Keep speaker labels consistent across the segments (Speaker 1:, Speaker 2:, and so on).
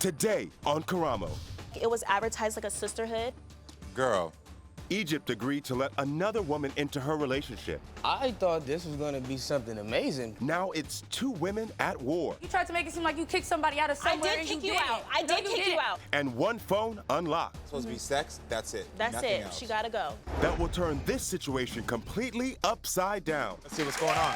Speaker 1: Today on Karamo.
Speaker 2: It was advertised like a sisterhood.
Speaker 3: Girl.
Speaker 1: Egypt agreed to let another woman into her relationship.
Speaker 4: I thought this was gonna be something amazing.
Speaker 1: Now it's two women at war.
Speaker 5: You tried to make it seem like you kicked somebody out of somewhere.
Speaker 2: I did kick you out. I did kick you out.
Speaker 1: And one phone unlocked.
Speaker 3: It's supposed to be sex, that's it.
Speaker 2: That's
Speaker 3: Nothing
Speaker 2: it.
Speaker 3: else.
Speaker 2: She gotta go.
Speaker 1: That will turn this situation completely upside down.
Speaker 3: Let's see what's going on.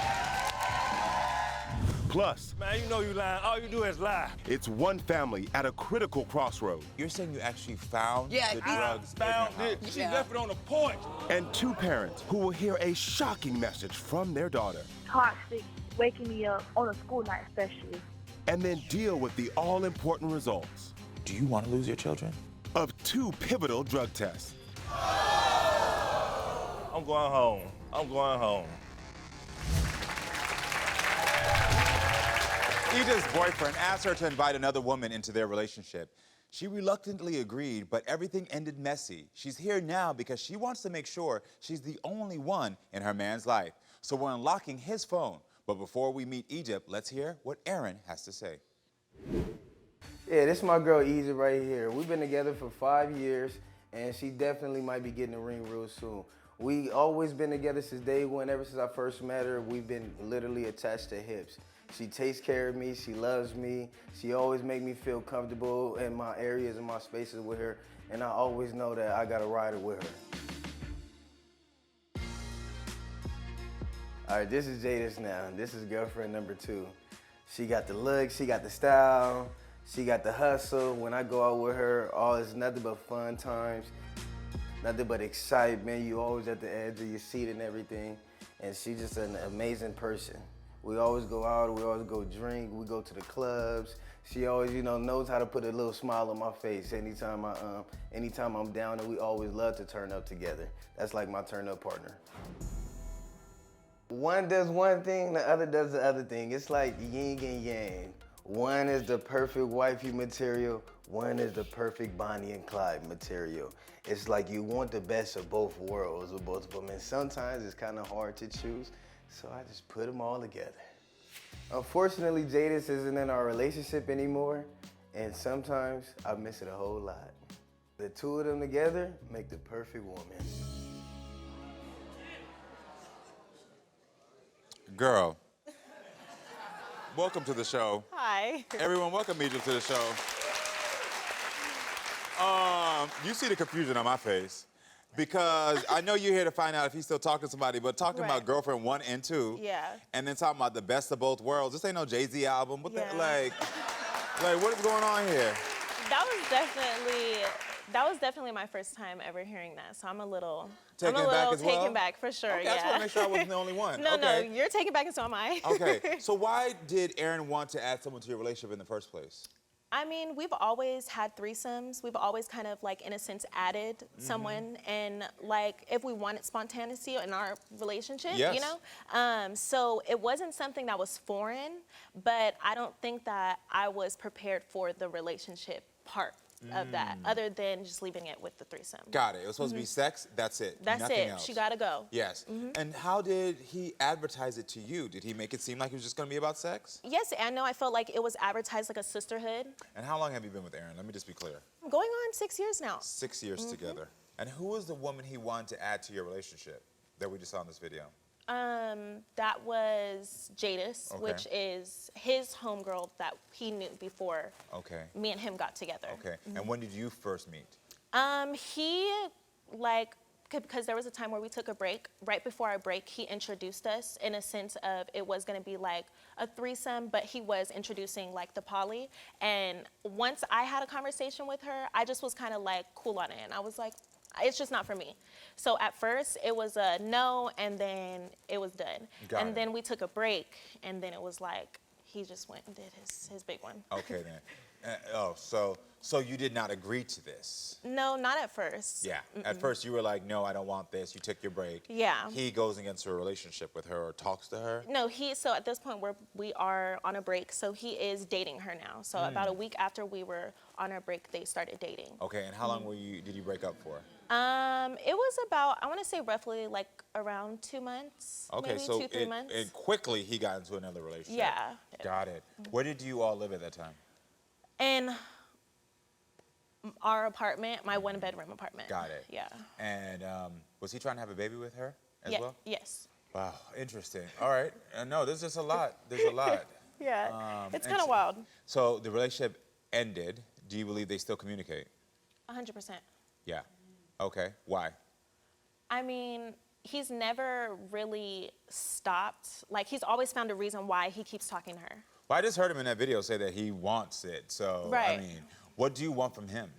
Speaker 1: Plus,
Speaker 6: Man, you know you lying. All you do is lie.
Speaker 1: it's one family at a critical crossroad.
Speaker 3: You're saying you actually found
Speaker 4: Yeah,
Speaker 3: the
Speaker 4: I
Speaker 3: drugs
Speaker 6: Found
Speaker 3: in your
Speaker 6: it.
Speaker 3: house.
Speaker 6: She left it on the porch.
Speaker 1: And two parents who will hear a shocking message from their daughter.
Speaker 7: Toxic, waking me up on a school night especially.
Speaker 1: And then deal with the all-important results
Speaker 3: Do you want to lose your children?
Speaker 1: of two pivotal drug tests.
Speaker 6: I'm going home. I'm going home.
Speaker 3: Ida's boyfriend asked her to invite another woman into their relationship. She reluctantly agreed, but everything ended messy. She's here now because she wants to make sure she's the only one in her man's life. So we're unlocking his phone. But before we meet Egypt, let's hear what Aaron has to say.
Speaker 4: Yeah, this is my girl Egypt right here. We've been together for 5 years, and she definitely might be getting a ring real soon. We always been together since day one. Ever since I first met her, we've been literally attached to hips. She takes care of me, she loves me, she always make me feel comfortable in my areas and my spaces with her, and I always know that I got a rider with her. All right, this is Jada's now. This is girlfriend number 2. She got the look, she got the style, she got the hustle. When I go out with her, it's nothing but fun times, nothing but excitement. You always at the edge of your seat and everything, and she's just an amazing person. We always go out, we always go drink, we go to the clubs. She always, knows how to put a little smile on my face anytime I'm down, and we always love to turn up together. That's like my turn up partner. One does one thing, the other does the other thing. It's like yin and yang. One is the perfect wifey material, one is the perfect Bonnie and Clyde material. It's like you want the best of both worlds with both of them, and sometimes it's kind of hard to choose. So I just put them all together. Unfortunately, Jadis isn't in our relationship anymore, and sometimes I miss it a whole lot. The two of them together make the perfect woman.
Speaker 3: Girl. Welcome to the show.
Speaker 2: Hi.
Speaker 3: Everyone, welcome Egypt to the show. You see the confusion on my face. Because I know you're here to find out if he's still talking to somebody, but talking about girlfriend 1 and 2,
Speaker 2: Yeah.
Speaker 3: and then talking about the best of both worlds. This ain't no Jay-Z album. What
Speaker 2: Yeah.
Speaker 3: the, like what is going on here?
Speaker 2: That was definitely my first time ever hearing that. So I'm a little
Speaker 3: Taken back as well?
Speaker 2: taken back for sure.
Speaker 3: Okay,
Speaker 2: yeah.
Speaker 3: I just want to make sure I wasn't the only one.
Speaker 2: No,
Speaker 3: okay.
Speaker 2: you're taken back and so am I.
Speaker 3: Okay, so why did Aaron want to add someone to your relationship in the first place?
Speaker 2: I mean, we've always had threesomes. We've always kind of like, in a sense, added someone, and like if we wanted spontaneity in our relationship,
Speaker 3: Yes.
Speaker 2: So it wasn't something that was foreign, but I don't think that I was prepared for the relationship part of that, other than just leaving it with the threesome.
Speaker 3: Got it. It was supposed to be sex. That's it.
Speaker 2: That's
Speaker 3: Nothing
Speaker 2: it.
Speaker 3: else.
Speaker 2: She gotta go.
Speaker 3: Yes. And how did he advertise it to you? Did he make it seem like it was just going to be about sex?
Speaker 2: Yes, I know. I felt like it was advertised like a sisterhood.
Speaker 3: And how long have you been with Aaron? Let me just be clear.
Speaker 2: I'm going on 6 years now.
Speaker 3: 6 years together. And who was the woman he wanted to add to your relationship that we just saw in this video?
Speaker 2: That was Jadis,
Speaker 3: Okay.
Speaker 2: which is his homegirl that he knew before
Speaker 3: Okay.
Speaker 2: me and him got together.
Speaker 3: Okay. And when did you first meet?
Speaker 2: Because there was a time where we took a break. Right before our break, he introduced us in a sense of it was gonna be like a threesome, but he was introducing like the poly. And once I had a conversation with her, I just was kind of like cool on it. And I was like, it's just not for me. So at first it was a no, and then it was done.
Speaker 3: Got
Speaker 2: and
Speaker 3: it.
Speaker 2: then we took a break, and then it was like, he just went and did his big one.
Speaker 3: Okay then. So you did not agree to this?
Speaker 2: No, not at first.
Speaker 3: Yeah. At first you were like, no, I don't want this. You took your break.
Speaker 2: Yeah.
Speaker 3: He goes against a relationship with her or talks to her?
Speaker 2: No, so at this point we are on a break, so he is dating her now. So about a week after we were on our break, they started dating.
Speaker 3: Okay, and how long did you break up for?
Speaker 2: It was about, I want to say roughly like around 2 months.
Speaker 3: Okay,
Speaker 2: maybe
Speaker 3: so
Speaker 2: 2-3 months.
Speaker 3: and quickly he got into another relationship.
Speaker 2: Yeah.
Speaker 3: Got it. Where did you all live at that time?
Speaker 2: And Our apartment, my one-bedroom apartment.
Speaker 3: Got it.
Speaker 2: Yeah.
Speaker 3: And was he trying to have a baby with her as well?
Speaker 2: Yes.
Speaker 3: Wow, interesting. All right. No, there's just a lot. There's a lot.
Speaker 2: Yeah. It's
Speaker 3: and
Speaker 2: kind of wild.
Speaker 3: So the relationship ended. Do you believe they still communicate?
Speaker 2: 100%.
Speaker 3: Yeah. Okay. Why?
Speaker 2: I mean, he's never really stopped. Like, he's always found a reason why he keeps talking to her.
Speaker 3: Well, I just heard him in that video say that he wants it. So,
Speaker 2: Right.
Speaker 3: I mean, what do you want from him?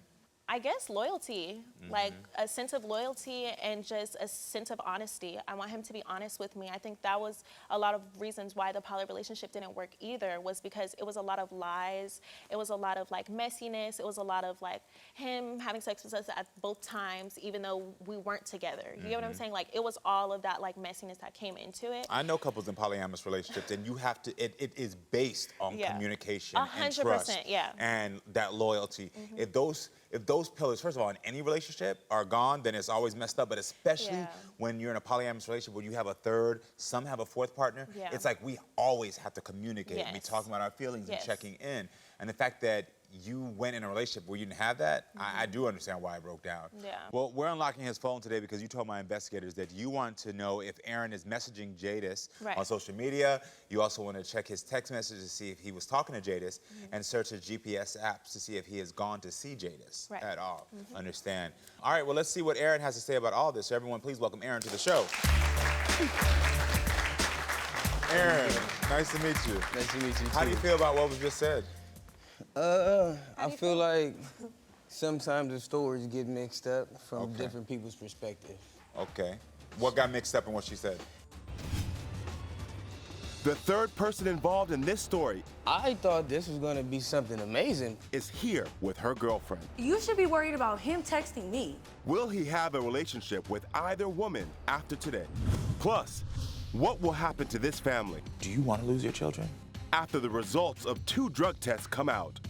Speaker 2: I guess loyalty, like a sense of loyalty and just a sense of honesty. I want him to be honest with me. I think that was a lot of reasons why the poly relationship didn't work either, was because it was a lot of lies. It was a lot of like messiness. It was a lot of like him having sex with us at both times, even though we weren't together. You get what I'm saying? Like, it was all of that like messiness that came into it.
Speaker 3: I know couples in polyamorous relationships, and you have to, it is based on communication and
Speaker 2: 100%,
Speaker 3: trust
Speaker 2: yeah.
Speaker 3: and that loyalty. If those pillars, first of all, in any relationship are gone, then it's always messed up. But especially when you're in a polyamorous relationship where you have a third, some have a fourth partner, it's like we always have to communicate and be talking about our feelings and checking in. And the fact that you went in a relationship where you didn't have that, I do understand why it broke down.
Speaker 2: Yeah.
Speaker 3: Well, we're unlocking his phone today because you told my investigators that you want to know if Aaron is messaging Jadis on social media. You also want to check his text messages to see if he was talking to Jadis and search his GPS apps to see if he has gone to see Jadis at all. Understand? All right, well, let's see what Aaron has to say about all this. So everyone, please welcome Aaron to the show. Aaron, nice to meet you.
Speaker 4: Nice to meet you, too.
Speaker 3: How do you feel about what was just said?
Speaker 4: I feel like sometimes the stories get mixed up from different people's perspective.
Speaker 3: Okay. What got mixed up in what she said?
Speaker 1: The third person involved in this story
Speaker 4: I thought this was gonna be something amazing.
Speaker 1: is here with her girlfriend.
Speaker 5: You should be worried about him texting me.
Speaker 1: Will he have a relationship with either woman after today? Plus, what will happen to this family
Speaker 3: Do you want to lose your children?
Speaker 1: after the results of 2 drug tests come out?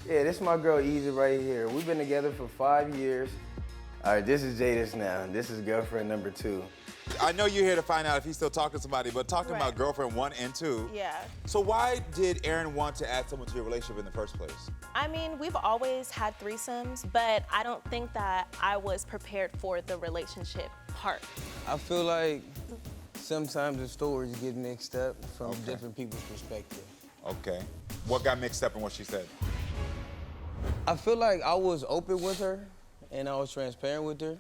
Speaker 4: Yeah, this is my girl Easy right here. We've been together for 5 years. All right, this is Jadis now. This is girlfriend number 2.
Speaker 3: I know you're here to find out if he's still talking to somebody, but talking
Speaker 2: Right.
Speaker 3: about girlfriend 1 and 2.
Speaker 2: Yeah.
Speaker 3: So why did Aaron want to add someone to your relationship in the first place?
Speaker 2: I mean, we've always had threesomes, but I don't think that I was prepared for the relationship part.
Speaker 4: I feel like sometimes the stories get mixed up from different people's perspective.
Speaker 3: Okay. What got mixed up in what she said?
Speaker 4: I feel like I was open with her and I was transparent with her,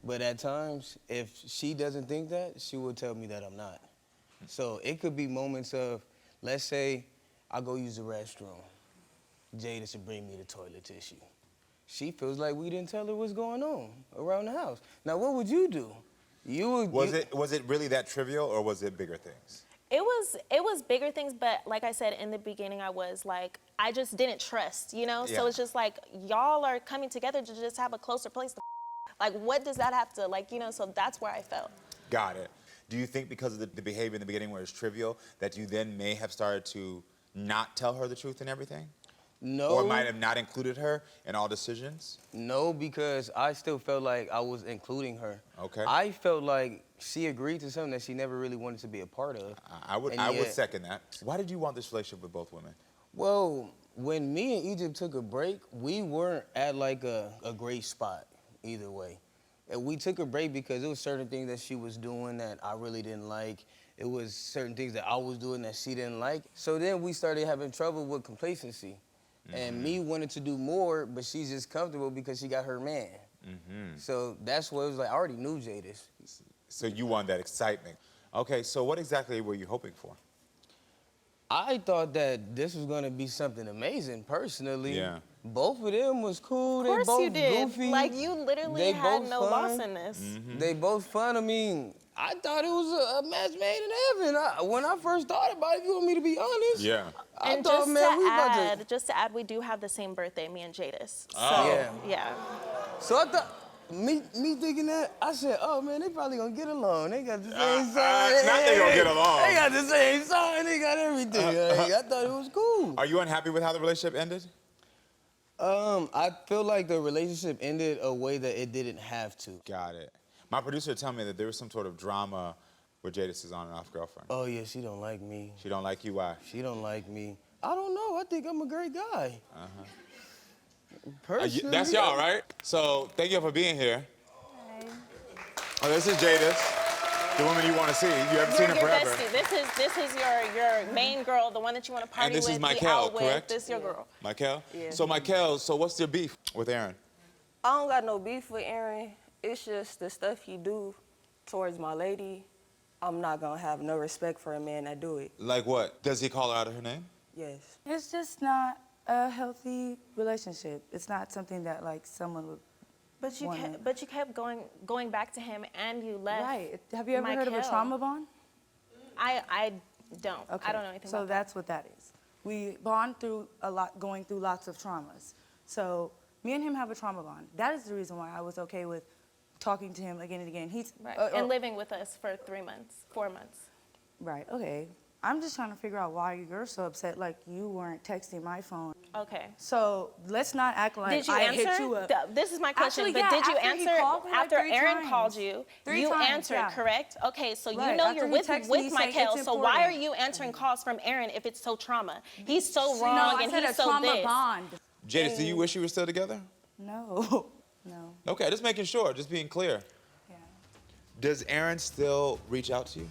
Speaker 4: but at times, if she doesn't think that, she will tell me that I'm not. So it could be moments of, let's say I go use the restroom. Jada should bring me the toilet tissue. She feels like we didn't tell her what's going on around the house. Now, what would you do?
Speaker 3: Was it really that trivial, or was it bigger things?
Speaker 2: It was bigger things, but like I said in the beginning, I was like, I just didn't trust, you know? So it's just like, y'all are coming together to just have a closer place to like, what does that have to, like, you know? So that's where I felt.
Speaker 3: Got it. Do you think because of the behavior in the beginning where it's trivial, that you then may have started to not tell her the truth and everything?
Speaker 4: No.
Speaker 3: Or might have not included her in all decisions?
Speaker 4: No, because I still felt like I was including her.
Speaker 3: Okay.
Speaker 4: I felt like she agreed to something that she never really wanted to be a part of.
Speaker 3: I would second that. Why did you want this relationship with both women?
Speaker 4: Well, when me and Egypt took a break, we weren't at like a great spot either way. And we took a break because it was certain things that she was doing that I really didn't like. It was certain things that I was doing that she didn't like. So then we started having trouble with complacency. And me wanted to do more, but she's just comfortable because she got her man. So that's what it was like. I already knew Jadis.
Speaker 3: So you wanted that excitement. Okay, so what exactly were you hoping for?
Speaker 4: I thought that this was gonna be something amazing, personally.
Speaker 3: Yeah.
Speaker 4: Both of them was cool.
Speaker 2: Of course
Speaker 4: they both
Speaker 2: you did.
Speaker 4: goofy.
Speaker 2: Like, you literally
Speaker 4: They
Speaker 2: had
Speaker 4: both
Speaker 2: no
Speaker 4: fun.
Speaker 2: loss in this.
Speaker 4: They both fun. I mean, I thought it was a match made in heaven. When I first thought about it, if you want me to be honest.
Speaker 3: Yeah.
Speaker 4: I
Speaker 2: And
Speaker 4: thought,
Speaker 2: just
Speaker 4: man, we
Speaker 2: to
Speaker 4: about
Speaker 2: add,
Speaker 4: to.
Speaker 2: just to add, we do have the same birthday, me and Jadis. So,
Speaker 3: Oh.
Speaker 2: yeah.
Speaker 4: So I thought, me thinking that, I said, oh man, they probably gonna get along. They got the same sign.
Speaker 3: Not they gonna get along.
Speaker 4: They got the same sign. They got everything. I thought it was cool.
Speaker 3: Are you unhappy with how the relationship ended?
Speaker 4: I feel like the relationship ended a way that it didn't have to.
Speaker 3: Got it. My producer told me that there was some sort of drama with Jada's on and off girlfriend.
Speaker 4: Oh yeah, she don't like me.
Speaker 3: She don't like you, why?
Speaker 4: She don't like me. I don't know. I think I'm a great guy. Personally.
Speaker 3: That's y'all, right? So thank you for being here. Oh, this is Jada's, the woman you want to see. You haven't seen her
Speaker 2: Your
Speaker 3: forever.
Speaker 2: bestie. This is your main girl, the one that you want to party
Speaker 3: And this
Speaker 2: with.
Speaker 3: is
Speaker 2: be
Speaker 3: Michael,
Speaker 2: out with.
Speaker 3: correct?
Speaker 2: This is your girl.
Speaker 3: Michael?
Speaker 8: Yeah.
Speaker 3: So Michael, so what's your beef with Aaron?
Speaker 8: I don't got no beef with Aaron. It's just the stuff he do towards my lady. I'm not gonna have no respect for a man that do it.
Speaker 3: Like what? Does he call her out of her name?
Speaker 8: Yes.
Speaker 5: It's just not a healthy relationship. It's not something that like someone would.
Speaker 2: But you kept going back to him, and you left.
Speaker 5: Right. Have you ever heard of a
Speaker 2: Michael.
Speaker 5: trauma bond?
Speaker 2: I don't.
Speaker 5: Okay.
Speaker 2: I don't know anything
Speaker 5: So
Speaker 2: about
Speaker 5: that's what that is. We bond through a lot, going through lots of traumas. So me and him have a trauma bond. That is the reason why I was okay with talking to him again and again. He's
Speaker 2: that. Right. And living with us for 3 months, 4 months.
Speaker 5: right. Okay. I'm just trying to figure out why you're so upset. Like you weren't texting my phone.
Speaker 2: Okay.
Speaker 5: So let's not act like
Speaker 2: Did you
Speaker 5: I
Speaker 2: answer?
Speaker 5: hit you up.
Speaker 2: This is my question.
Speaker 5: Actually,
Speaker 2: but
Speaker 5: yeah,
Speaker 2: did you
Speaker 5: after he
Speaker 2: answer
Speaker 5: called me, like,
Speaker 2: after
Speaker 5: 3
Speaker 2: Aaron
Speaker 5: times.
Speaker 2: called you?
Speaker 5: 3
Speaker 2: You
Speaker 5: times,
Speaker 2: answered,
Speaker 5: yeah.
Speaker 2: correct? Okay, so
Speaker 5: Right,
Speaker 2: you know
Speaker 5: after
Speaker 2: you're
Speaker 5: he
Speaker 2: with
Speaker 5: texted me saying
Speaker 2: Michael.
Speaker 5: it's
Speaker 2: So why are
Speaker 5: important.
Speaker 2: you answering calls from Aaron if it's so trauma? He's so
Speaker 5: No,
Speaker 2: wrong
Speaker 5: I
Speaker 2: and
Speaker 5: said
Speaker 2: he's
Speaker 5: a
Speaker 2: so
Speaker 5: trauma
Speaker 2: this.
Speaker 5: bond.
Speaker 3: Jada, do you wish you were still together?
Speaker 5: No. No.
Speaker 3: Okay, just making sure, just being clear.
Speaker 5: Yeah.
Speaker 3: Does Aaron still reach out to you?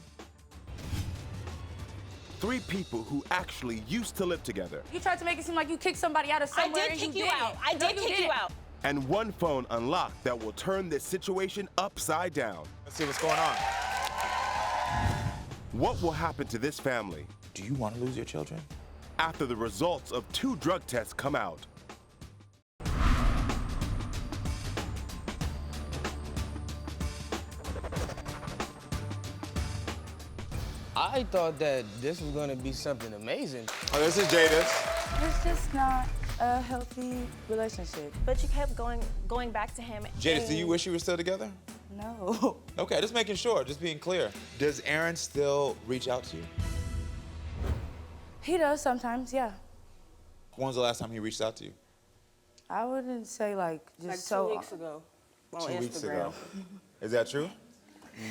Speaker 1: 3 people who actually used to live together,
Speaker 5: You tried to make it seem like you kicked somebody out of
Speaker 2: I
Speaker 5: somewhere
Speaker 2: did
Speaker 5: and
Speaker 2: kick
Speaker 5: you
Speaker 2: you
Speaker 5: didn't.
Speaker 2: out. I
Speaker 5: No,
Speaker 2: did kick you
Speaker 5: didn't.
Speaker 2: out.
Speaker 1: and 1 phone unlocked that will turn this situation upside down.
Speaker 3: Let's see what's going on.
Speaker 1: What will happen to this family
Speaker 3: Do you want to lose your children?
Speaker 1: after the results of 2 drug tests come out?
Speaker 4: I thought that this was gonna be something amazing.
Speaker 3: Oh, this is Jada's.
Speaker 5: It's just not a healthy relationship.
Speaker 2: But you kept going back to him.
Speaker 3: Jada,
Speaker 2: and
Speaker 3: do you wish you were still together?
Speaker 5: No.
Speaker 3: Okay, just making sure, just being clear. Does Aaron still reach out to you?
Speaker 5: He does sometimes, yeah.
Speaker 3: When was the last time he reached out to you?
Speaker 5: I wouldn't say like just
Speaker 8: Like
Speaker 5: so.
Speaker 8: 2 weeks ago on
Speaker 3: 2
Speaker 8: Instagram.
Speaker 3: weeks ago. Is that true?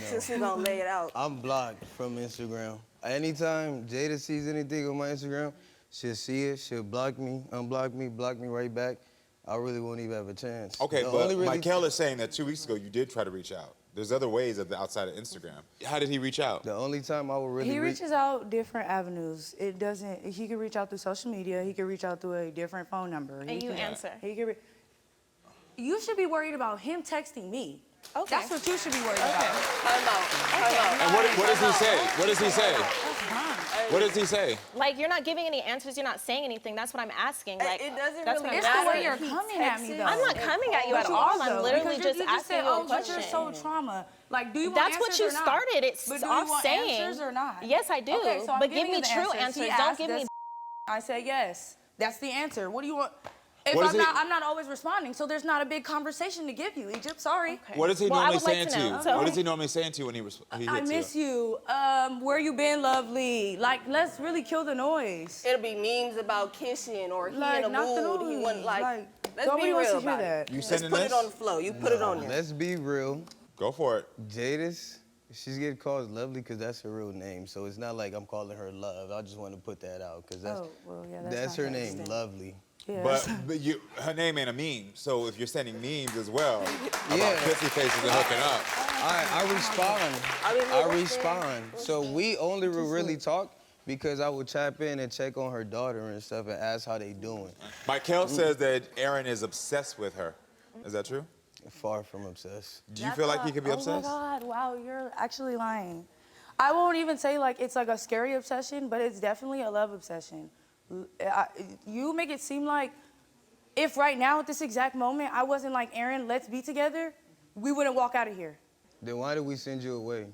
Speaker 8: Since we gonna lay it out.
Speaker 4: I'm blocked from Instagram. Anytime Jada sees anything on my Instagram, she'll see it, she'll block me, unblock me, block me right back. I really won't even have a chance.
Speaker 3: Okay,
Speaker 4: The
Speaker 3: but
Speaker 4: only really-
Speaker 3: Michael is saying that 2 weeks ago you did try to reach out. There's other ways outside of Instagram. How did he reach out?
Speaker 4: The only time I will really
Speaker 5: He
Speaker 4: reach
Speaker 5: reaches out different avenues. It doesn't. He can reach out through social media. He can reach out through a different phone number.
Speaker 2: And you answer.
Speaker 5: He can. You should be worried about him texting me.
Speaker 2: Okay.
Speaker 5: That's what you should be worried
Speaker 2: Okay.
Speaker 5: about.
Speaker 8: Time out. Time out.
Speaker 3: And what does he say? What does he say? What does he say?
Speaker 2: Like, you're not giving any answers. You're not saying anything. That's what I'm asking. Like,
Speaker 8: It doesn't
Speaker 2: that's
Speaker 8: really
Speaker 2: what I'm
Speaker 5: It's the way
Speaker 2: asking.
Speaker 5: you're
Speaker 8: He
Speaker 5: coming at me,
Speaker 8: texted
Speaker 5: though.
Speaker 2: I'm not coming at you
Speaker 5: But
Speaker 2: at
Speaker 5: you
Speaker 2: all.
Speaker 5: are,
Speaker 2: I'm
Speaker 5: though,
Speaker 2: literally
Speaker 5: because
Speaker 2: just
Speaker 5: you
Speaker 2: asking
Speaker 5: said,
Speaker 2: you a
Speaker 5: oh, but
Speaker 2: question.
Speaker 5: you're so trauma. Like, do you want
Speaker 2: That's
Speaker 5: answers
Speaker 2: what you
Speaker 5: or not?
Speaker 2: started. It's
Speaker 5: But do
Speaker 2: off
Speaker 5: you want
Speaker 2: saying.
Speaker 5: answers or not?
Speaker 2: Yes, I do.
Speaker 5: Okay, so I'm
Speaker 2: but give
Speaker 5: giving
Speaker 2: me
Speaker 5: you the
Speaker 2: true
Speaker 5: He
Speaker 2: answers.
Speaker 5: asked,
Speaker 2: Don't give me.
Speaker 5: does I say yes. That's the answer. What do you want? If
Speaker 3: What is
Speaker 5: I'm not always responding, so there's not a big conversation to give you, Egypt. Sorry.
Speaker 2: Okay.
Speaker 3: What is he
Speaker 2: Well, I
Speaker 3: normally
Speaker 2: would like
Speaker 3: saying
Speaker 2: to
Speaker 3: to you?
Speaker 2: know. So-
Speaker 3: What is he normally saying to you when he hits
Speaker 5: I miss you. Where you been, lovely? Like, let's really kill the noise.
Speaker 8: It'll be memes about kissing or he
Speaker 5: Like,
Speaker 8: in a
Speaker 5: not the
Speaker 8: mood. He
Speaker 5: noise.
Speaker 8: wouldn't like. Let's
Speaker 5: nobody
Speaker 8: be
Speaker 5: wants
Speaker 8: real
Speaker 5: to hear
Speaker 8: about
Speaker 5: that.
Speaker 8: it.
Speaker 3: You
Speaker 8: Just
Speaker 3: sending
Speaker 8: put
Speaker 3: this?
Speaker 8: it on the flow. You put it on there.
Speaker 4: Let's be real.
Speaker 3: Go for it.
Speaker 4: Jada's, she's getting called Lovely because that's her real name. So it's not like I'm calling her Love. I just want to put that out because that's,
Speaker 5: Oh, well, yeah,
Speaker 4: that's
Speaker 5: not
Speaker 4: her
Speaker 5: that
Speaker 4: name,
Speaker 5: extent.
Speaker 4: Lovely.
Speaker 5: Yeah.
Speaker 3: But her name ain't a meme, so if you're sending memes as well about
Speaker 4: Yeah.
Speaker 3: kissy faces and hooking up,
Speaker 4: I respond.
Speaker 8: I
Speaker 4: I
Speaker 8: mean,
Speaker 4: respond. So we only will really talk because I would tap in and check on her daughter and stuff and ask how they doing.
Speaker 3: Michael says that Aaron is obsessed with her. Is that true?
Speaker 4: Far from obsessed.
Speaker 3: Do you feel like he could be obsessed?
Speaker 5: Oh my God! Wow, you're actually lying. I won't even say like it's like a scary obsession, but it's definitely a love obsession. You make it seem like if right now at this exact moment I wasn't like Aaron, let's be together, we wouldn't walk out of here.
Speaker 4: Then why did we send you away?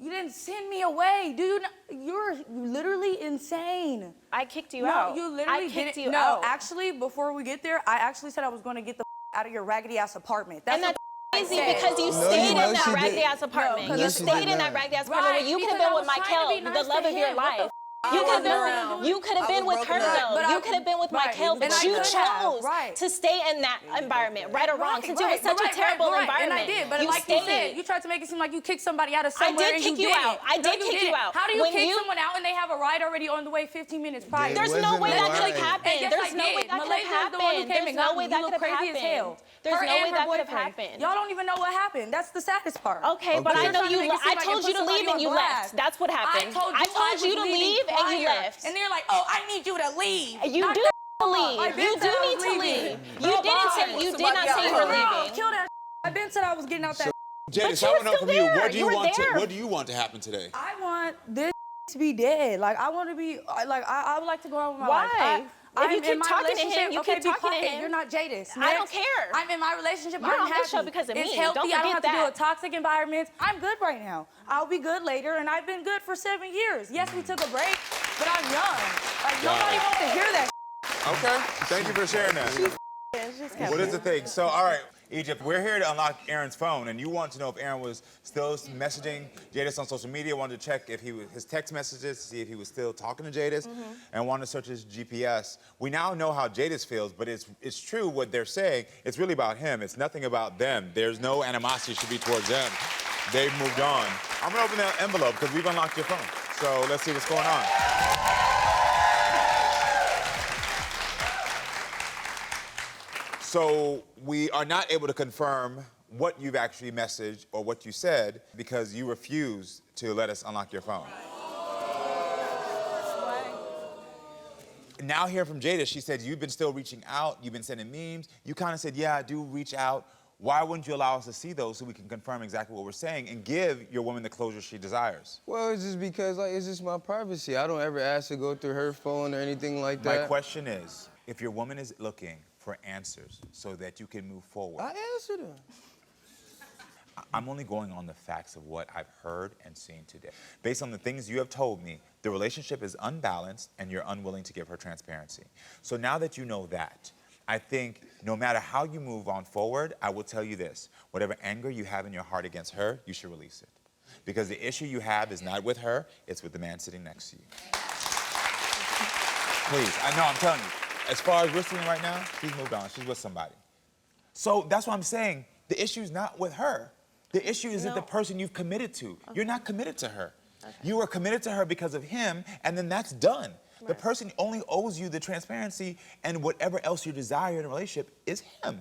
Speaker 5: You didn't send me away, dude. You're literally insane.
Speaker 2: I kicked you
Speaker 5: No,
Speaker 2: out.
Speaker 5: you literally
Speaker 2: I kicked
Speaker 5: didn't.
Speaker 2: you
Speaker 5: No,
Speaker 2: out.
Speaker 5: actually, before we get there, I actually said I was going to get the out of your raggedy ass apartment.
Speaker 2: And
Speaker 5: what
Speaker 2: that's crazy
Speaker 5: said.
Speaker 2: because you
Speaker 4: No,
Speaker 2: stayed
Speaker 4: you know
Speaker 2: in that
Speaker 4: she
Speaker 2: raggedy
Speaker 4: didn't.
Speaker 2: ass apartment.
Speaker 5: No,
Speaker 2: you
Speaker 5: 'cause
Speaker 4: she
Speaker 2: stayed
Speaker 4: did
Speaker 2: in that
Speaker 4: not.
Speaker 2: raggedy ass apartment
Speaker 5: Right,
Speaker 2: when you could have
Speaker 5: because
Speaker 2: been
Speaker 5: I
Speaker 2: with
Speaker 5: was trying to
Speaker 2: Michael,
Speaker 5: be nice
Speaker 2: the love
Speaker 5: to
Speaker 2: of your
Speaker 5: him. What the
Speaker 2: life. You could have been with her though. You could have been with Michael, but you chose to stay in that environment, right or wrong, since it was such a terrible environment.
Speaker 5: And I did, but like you said, you tried to make it seem like you kicked somebody out of somewhere.
Speaker 2: I did kick you out. I did kick you out.
Speaker 5: How do you kick someone out and they have a ride already on the way 15 minutes prior?
Speaker 2: There's no way that could have happened. There's no way that could have happened. There's no way that could have happened. There's no way that could have happened.
Speaker 5: Y'all don't even know what happened. That's the saddest part.
Speaker 2: Okay, but I know you. I told you to leave and you left. That's what happened. I told you to leave and you left.
Speaker 5: And they're like, oh, I need you to leave.
Speaker 2: You do leave. You do need to leave. You didn't say. You did not say you were leaving.
Speaker 5: Kill that. I been said I was getting out that.
Speaker 3: Jadis, I want to know from you, what do you want to happen today?
Speaker 5: I want this to be dead. Like, I want to be, like, I would like to go on with my life.
Speaker 2: Why? If you keep talking to him, you keep talking to him.
Speaker 5: You're not Jadis.
Speaker 2: I don't care.
Speaker 5: I'm in my relationship.
Speaker 2: You're
Speaker 5: I'm
Speaker 2: on
Speaker 5: happy.
Speaker 2: this show because of me.
Speaker 5: It's healthy.
Speaker 2: Don't
Speaker 5: I don't have
Speaker 2: forget
Speaker 5: to deal
Speaker 2: that.
Speaker 5: with toxic environments. I'm good right now. I'll be good later, and I've been good for 7 years. Yes, we took a break, but I'm young. Like, nobody wants to hear that.
Speaker 3: Okay, thank you for sharing that. What is the thing? So, all right, Egypt, we're here to unlock Aaron's phone, and you want to know if Aaron was still messaging Jadis on social media, wanted to check if his text messages to see if he was still talking to Jadis, and wanted to search his GPS. We now know how Jadis feels, but it's true what they're saying. It's really about him. It's nothing about them. There's no animosity should be towards them. They've moved on. I'm gonna open the envelope because we've unlocked your phone. So let's see what's going on. So we are not able to confirm what you've actually messaged or what you said because you refused to let us unlock your phone. Now hear from Jada, she said you've been still reaching out, you've been sending memes. You kind of said, yeah, I do reach out. Why wouldn't you allow us to see those so we can confirm exactly what we're saying and give your woman the closure she desires?
Speaker 9: Well, it's just because, like, it's just my privacy. I don't ever ask to go through her phone or anything like that.
Speaker 3: My question is, if your woman is looking for answers so that you can move forward.
Speaker 9: I answered her.
Speaker 3: I'm only going on the facts of what I've heard and seen today. Based on the things you have told me, the relationship is unbalanced and you're unwilling to give her transparency. So now that you know that, I think no matter how you move on forward, I will tell you this. Whatever anger you have in your heart against her, you should release it. Because the issue you have is not with her, it's with the man sitting next to you. Please, I know, I'm telling you. As far as we're seeing right now, she's moved on. She's with somebody. So that's what I'm saying. The issue's not with her. The issue isn't the person you've committed to. Okay. You're not committed to her. Okay. You were committed to her because of him, and then that's done. Right. The person only owes you the transparency and whatever else you desire in a relationship is him.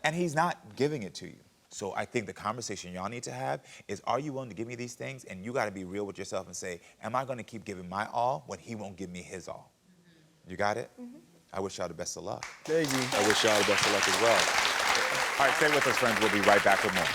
Speaker 3: And he's not giving it to you. So I think the conversation y'all need to have is, are you willing to give me these things? And you gotta be real with yourself and say, am I gonna keep giving my all when he won't give me his all? You got it? I wish y'all the best of luck.
Speaker 9: Thank you.
Speaker 3: I wish y'all the best of luck as well. All right, stay with us, friends. We'll be right back with more.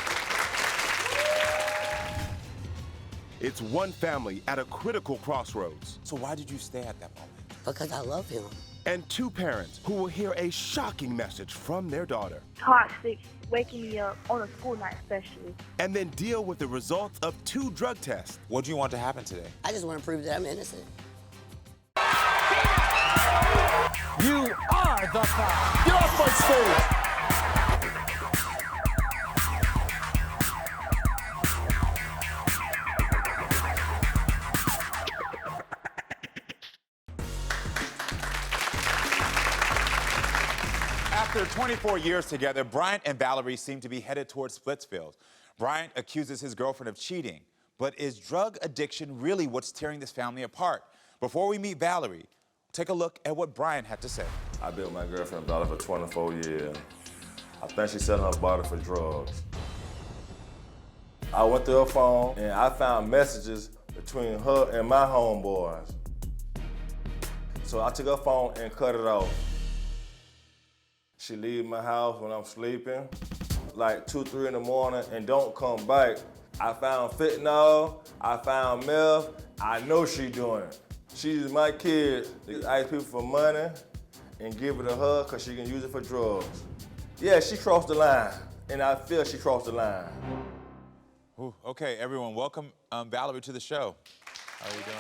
Speaker 1: It's one family at a critical crossroads.
Speaker 3: So why did you stay at that moment?
Speaker 10: Because I love him.
Speaker 1: And two parents who will hear a shocking message from their daughter.
Speaker 7: Toxic, waking me up on a school night especially.
Speaker 1: And then deal with the results of 2 drug tests.
Speaker 3: What do you want to happen today?
Speaker 10: I just want to prove that I'm innocent.
Speaker 11: You are the cop. Get off my stage.
Speaker 3: After 24 years together, Bryant and Valerie seem to be headed towards Splitsville. Bryant accuses his girlfriend of cheating, but is drug addiction really what's tearing this family apart? Before we meet Valerie, take a look at what Bryant had to say.
Speaker 12: I've been with my girlfriend Valerie for 24 years. I think she's selling her body for drugs. I went through her phone and I found messages between her and my homeboys. So I took her phone and cut it off. She leave my house when I'm sleeping, like 2, 3 in the morning, and don't come back. I found fentanyl, I found meth. I know she doing it. She uses my kids to ask people for money and give it to her because she can use it for drugs. Yeah, she crossed the line, and I feel she crossed the line.
Speaker 3: Ooh, okay, everyone, welcome Valerie to the show. How are you doing?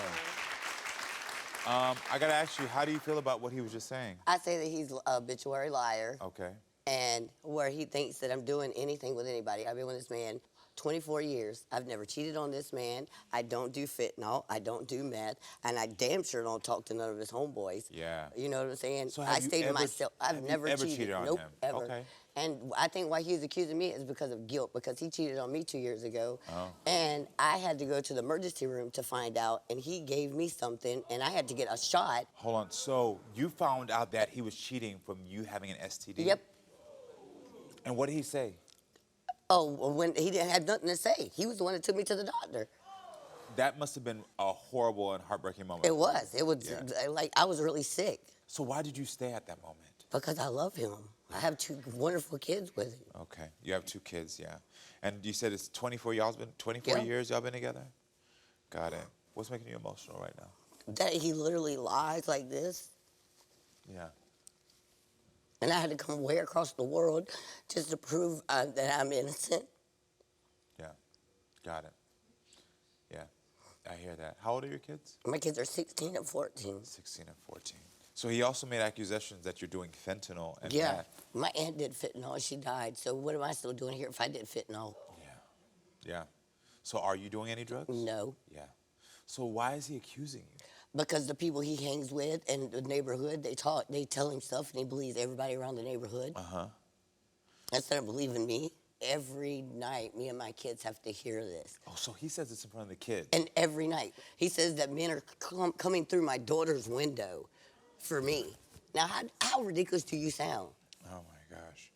Speaker 3: I gotta ask you, how do you feel about what he was just saying?
Speaker 10: I say that he's an obituary liar.
Speaker 3: Okay.
Speaker 10: And where he thinks that I'm doing anything with anybody. I've been with this man 24 years. I've never cheated on this man. I don't do fentanyl. I don't do meth. And I damn sure don't talk to none of his homeboys.
Speaker 3: Yeah.
Speaker 10: You know what I'm saying?
Speaker 3: So
Speaker 10: I stay to myself. I've never
Speaker 3: cheated on
Speaker 10: nope,
Speaker 3: him?
Speaker 10: ever.
Speaker 3: Okay.
Speaker 10: And I think why he's accusing me is because of guilt, because he cheated on me 2 years ago.
Speaker 3: Oh.
Speaker 10: And I had to go to the emergency room to find out, and he gave me something, and I had to get a shot.
Speaker 3: Hold on. So you found out that he was cheating from you having an STD?
Speaker 10: Yep.
Speaker 3: And what did he say?
Speaker 10: Oh, well, when he didn't have nothing to say. He was the one that took me to the doctor.
Speaker 3: That must have been a horrible and heartbreaking moment.
Speaker 10: It was. It was
Speaker 3: Yeah.
Speaker 10: like I was really sick.
Speaker 3: So why did you stay at that moment?
Speaker 10: Because I love him. I have 2 wonderful kids with him.
Speaker 3: Okay. You have 2 kids, yeah. And you said it's 24
Speaker 10: Yeah.
Speaker 3: years y'all been together? Got it. What's making you emotional right now?
Speaker 10: That he literally lies like this.
Speaker 3: Yeah.
Speaker 10: And I had to come way across the world just to prove that I'm innocent.
Speaker 3: Yeah. Got it. Yeah. I hear that. How old are your kids?
Speaker 10: My kids are 16 and 14.
Speaker 3: 16 and 14. So he also made accusations that you're doing fentanyl and
Speaker 10: Yeah.
Speaker 3: meth.
Speaker 10: My aunt did fentanyl and she died. So what am I still doing here if I did fentanyl?
Speaker 3: Yeah. So are you doing any drugs?
Speaker 10: No.
Speaker 3: Yeah. So why is he accusing you?
Speaker 10: Because the people he hangs with in the neighborhood, they tell him stuff and he believes everybody around the neighborhood.
Speaker 3: Uh-huh.
Speaker 10: Instead of believing me, every night me and my kids have to hear this.
Speaker 3: Oh, so he says this in front of the kids.
Speaker 10: And every night. He says that men are coming through my daughter's window for me. Now, how ridiculous do you sound?
Speaker 3: Oh, my gosh.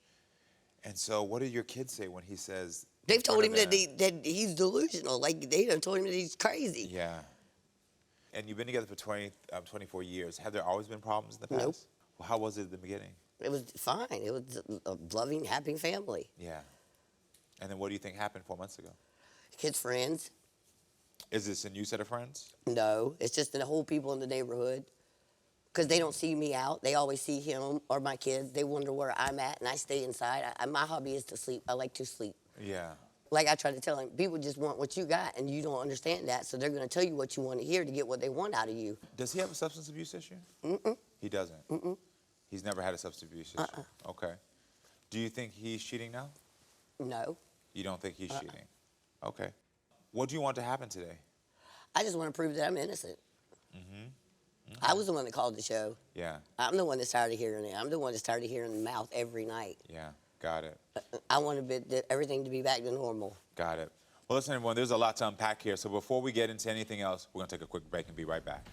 Speaker 3: And so what do your kids say when he says...
Speaker 10: They've told him that he's delusional. Like, they done told him that he's crazy.
Speaker 3: Yeah. And you've been together for 24 years. Have there always been problems in the past?
Speaker 10: Nope.
Speaker 3: Well, how was it at the beginning?
Speaker 10: It was fine. It was a loving, happy family.
Speaker 3: Yeah. And then what do you think happened 4 months ago?
Speaker 10: Kids' friends.
Speaker 3: Is this a new set of friends?
Speaker 10: No, it's just the whole people in the neighborhood. Because they don't see me out. They always see him or my kids. They wonder where I'm at, and I stay inside. My hobby is to sleep. I like to sleep.
Speaker 3: Yeah.
Speaker 10: Like I try to tell him, people just want what you got, and you don't understand that, so they're going to tell you what you want to hear to get what they want out of you.
Speaker 3: Does he have a substance abuse issue?
Speaker 10: Mm-mm.
Speaker 3: He doesn't?
Speaker 10: Mm-mm.
Speaker 3: He's never had a substance abuse issue? Okay. Do you think he's cheating now?
Speaker 10: No.
Speaker 3: You don't think he's cheating? Okay. What do you want to happen today?
Speaker 10: I just want to prove that I'm innocent. I was the one that called the show.
Speaker 3: Yeah.
Speaker 10: I'm the one that's tired of hearing it. I'm the one that's tired of hearing the mouth every night.
Speaker 3: Yeah. Got it.
Speaker 10: I want everything to be back to normal.
Speaker 3: Got it. Well, listen, everyone, there's a lot to unpack here. So before we get into anything else, we're going to take a quick break and be right back.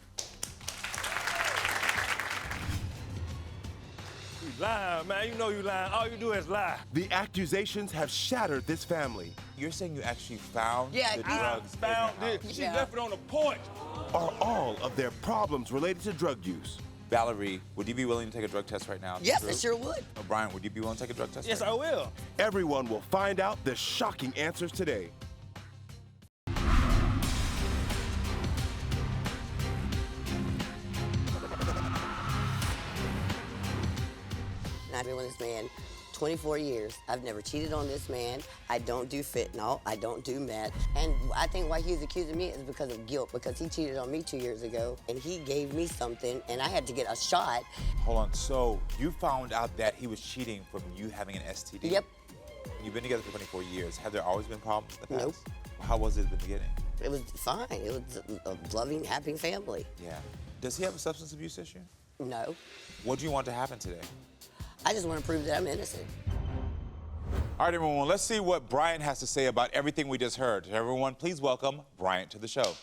Speaker 6: You lying, man. You know you lying. All you do is lie.
Speaker 1: The accusations have shattered this family.
Speaker 3: You're saying you actually found the
Speaker 6: I
Speaker 3: drugs
Speaker 6: found
Speaker 3: in your
Speaker 6: it.
Speaker 3: house.
Speaker 6: She left it on the porch.
Speaker 1: Are all of their problems related to drug use?
Speaker 3: Valerie, would you be willing to take a drug test right now?
Speaker 10: Yes, I sure would.
Speaker 3: Bryant, would you be willing to take a drug test?
Speaker 6: Yes,
Speaker 3: right
Speaker 6: I will.
Speaker 1: Everyone will find out the shocking answers today.
Speaker 10: I've been with this man 24 years. I've never cheated on this man. I don't do fentanyl. I don't do meth. And I think why he's accusing me is because of guilt, because he cheated on me 2 years ago, and he gave me something, and I had to get a shot.
Speaker 3: Hold on. So you found out that he was cheating from you having an STD?
Speaker 10: Yep.
Speaker 3: You've been together for 24 years. Have there always been problems in the past?
Speaker 10: Nope.
Speaker 3: How was it at the beginning?
Speaker 10: It was fine. It was a loving, happy family.
Speaker 3: Yeah. Does he have a substance abuse issue?
Speaker 10: No.
Speaker 3: What do you want to happen today?
Speaker 10: I just want to prove that I'm innocent.
Speaker 3: All right, everyone, let's see what Bryant has to say about everything we just heard. Everyone, please welcome Bryant to the show.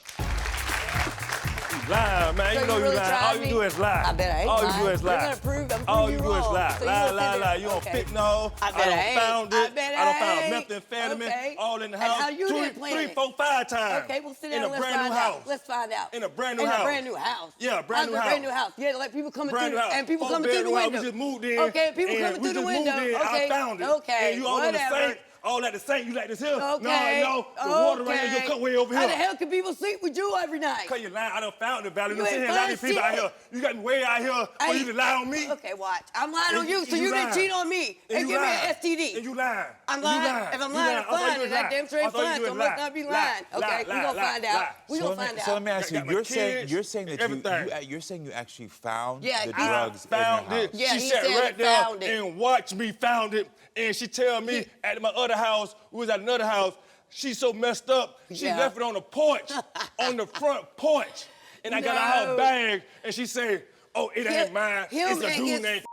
Speaker 6: You lying, man.
Speaker 10: So
Speaker 6: you know
Speaker 10: you really
Speaker 6: lying.
Speaker 10: tried
Speaker 6: All you
Speaker 10: me?
Speaker 6: do is lie.
Speaker 10: I bet I ain't
Speaker 6: All
Speaker 10: lying.
Speaker 6: you do is lie.
Speaker 10: You're gonna prove I'm
Speaker 6: All
Speaker 10: proving
Speaker 6: you
Speaker 10: you
Speaker 6: do is
Speaker 10: wrong.
Speaker 6: lie.
Speaker 10: So
Speaker 6: Lie,
Speaker 10: you'll
Speaker 6: lie,
Speaker 10: sit
Speaker 6: lie.
Speaker 10: there-
Speaker 6: You don't
Speaker 10: okay.
Speaker 6: fit no.
Speaker 10: I bet
Speaker 6: I
Speaker 10: I
Speaker 6: done
Speaker 10: ain't.
Speaker 6: found
Speaker 10: I
Speaker 6: it.
Speaker 10: bet
Speaker 6: I done
Speaker 10: I
Speaker 6: found
Speaker 10: ain't.
Speaker 6: methamphetamine
Speaker 10: Okay.
Speaker 6: all in the
Speaker 10: And
Speaker 6: house.
Speaker 10: how you didn't plan
Speaker 6: Three,
Speaker 10: it?
Speaker 6: 4, 5 times.
Speaker 10: Okay, well, sit
Speaker 6: in
Speaker 10: down.
Speaker 6: a
Speaker 10: Let's
Speaker 6: brand new
Speaker 10: find
Speaker 6: house.
Speaker 10: out. Let's find out.
Speaker 6: In a brand new
Speaker 10: In
Speaker 6: house.
Speaker 10: a brand new house.
Speaker 6: Yeah, brand new
Speaker 10: How's a
Speaker 6: house.
Speaker 10: brand new house. Yeah, like people coming
Speaker 6: Brand
Speaker 10: through,
Speaker 6: new house.
Speaker 10: and people
Speaker 6: 4
Speaker 10: coming through the
Speaker 6: bedroom house.
Speaker 10: window.
Speaker 6: We just moved in.
Speaker 10: Okay, people
Speaker 6: and
Speaker 10: coming
Speaker 6: we
Speaker 10: through the
Speaker 6: just moved
Speaker 10: window.
Speaker 6: in.
Speaker 10: Okay,
Speaker 6: I found it.
Speaker 10: okay,
Speaker 6: And you all in the
Speaker 10: whatever.
Speaker 6: sink. All at the sink. You like this here?
Speaker 10: Okay.
Speaker 6: No, the water right here. Your cup way over here.
Speaker 10: How the hell can people sleep with you every night?
Speaker 6: Cause you lying. I done found it, Valerie.
Speaker 10: You
Speaker 6: Sit
Speaker 10: ain't
Speaker 6: here, a lot
Speaker 10: found
Speaker 6: of people out
Speaker 10: shit.
Speaker 6: here. You got me way out here for you to lie on me.
Speaker 10: Okay, watch. I'm lying on you, so
Speaker 6: And
Speaker 10: you didn't
Speaker 6: lying.
Speaker 10: cheat on me and give me an STD.
Speaker 6: And you lying.
Speaker 10: I'm
Speaker 6: And
Speaker 10: lying.
Speaker 6: You lying.
Speaker 10: If I'm
Speaker 6: You
Speaker 10: lying, I'm
Speaker 6: All you
Speaker 10: fine.
Speaker 6: do is
Speaker 10: And that
Speaker 6: lie.
Speaker 10: damn sure ain't
Speaker 6: All you
Speaker 10: fine,
Speaker 6: do
Speaker 10: so
Speaker 6: is
Speaker 10: I must
Speaker 6: lie.
Speaker 10: not be
Speaker 6: Lie,
Speaker 10: lying.
Speaker 6: lie,
Speaker 10: Okay, we
Speaker 6: lie,
Speaker 10: gonna
Speaker 6: lie,
Speaker 10: find out.
Speaker 6: lie.
Speaker 10: We gonna find out.
Speaker 3: So let me ask you.
Speaker 6: Got my
Speaker 3: You're saying
Speaker 6: kids,
Speaker 3: that
Speaker 6: everything.
Speaker 3: you're saying you actually found
Speaker 10: Yeah,
Speaker 3: the
Speaker 10: I
Speaker 3: drugs
Speaker 6: Found
Speaker 3: in your
Speaker 6: it.
Speaker 3: house.
Speaker 10: Yeah,
Speaker 6: she
Speaker 10: he
Speaker 6: sat
Speaker 10: said
Speaker 6: right
Speaker 10: he
Speaker 6: there
Speaker 10: found it.
Speaker 6: and watched me found it. And she tell me at my other house, we was at another house, She's so messed up, she left it on the porch, on the front porch. And I got out her bag, and she said, oh, it ain't mine, it's a dude named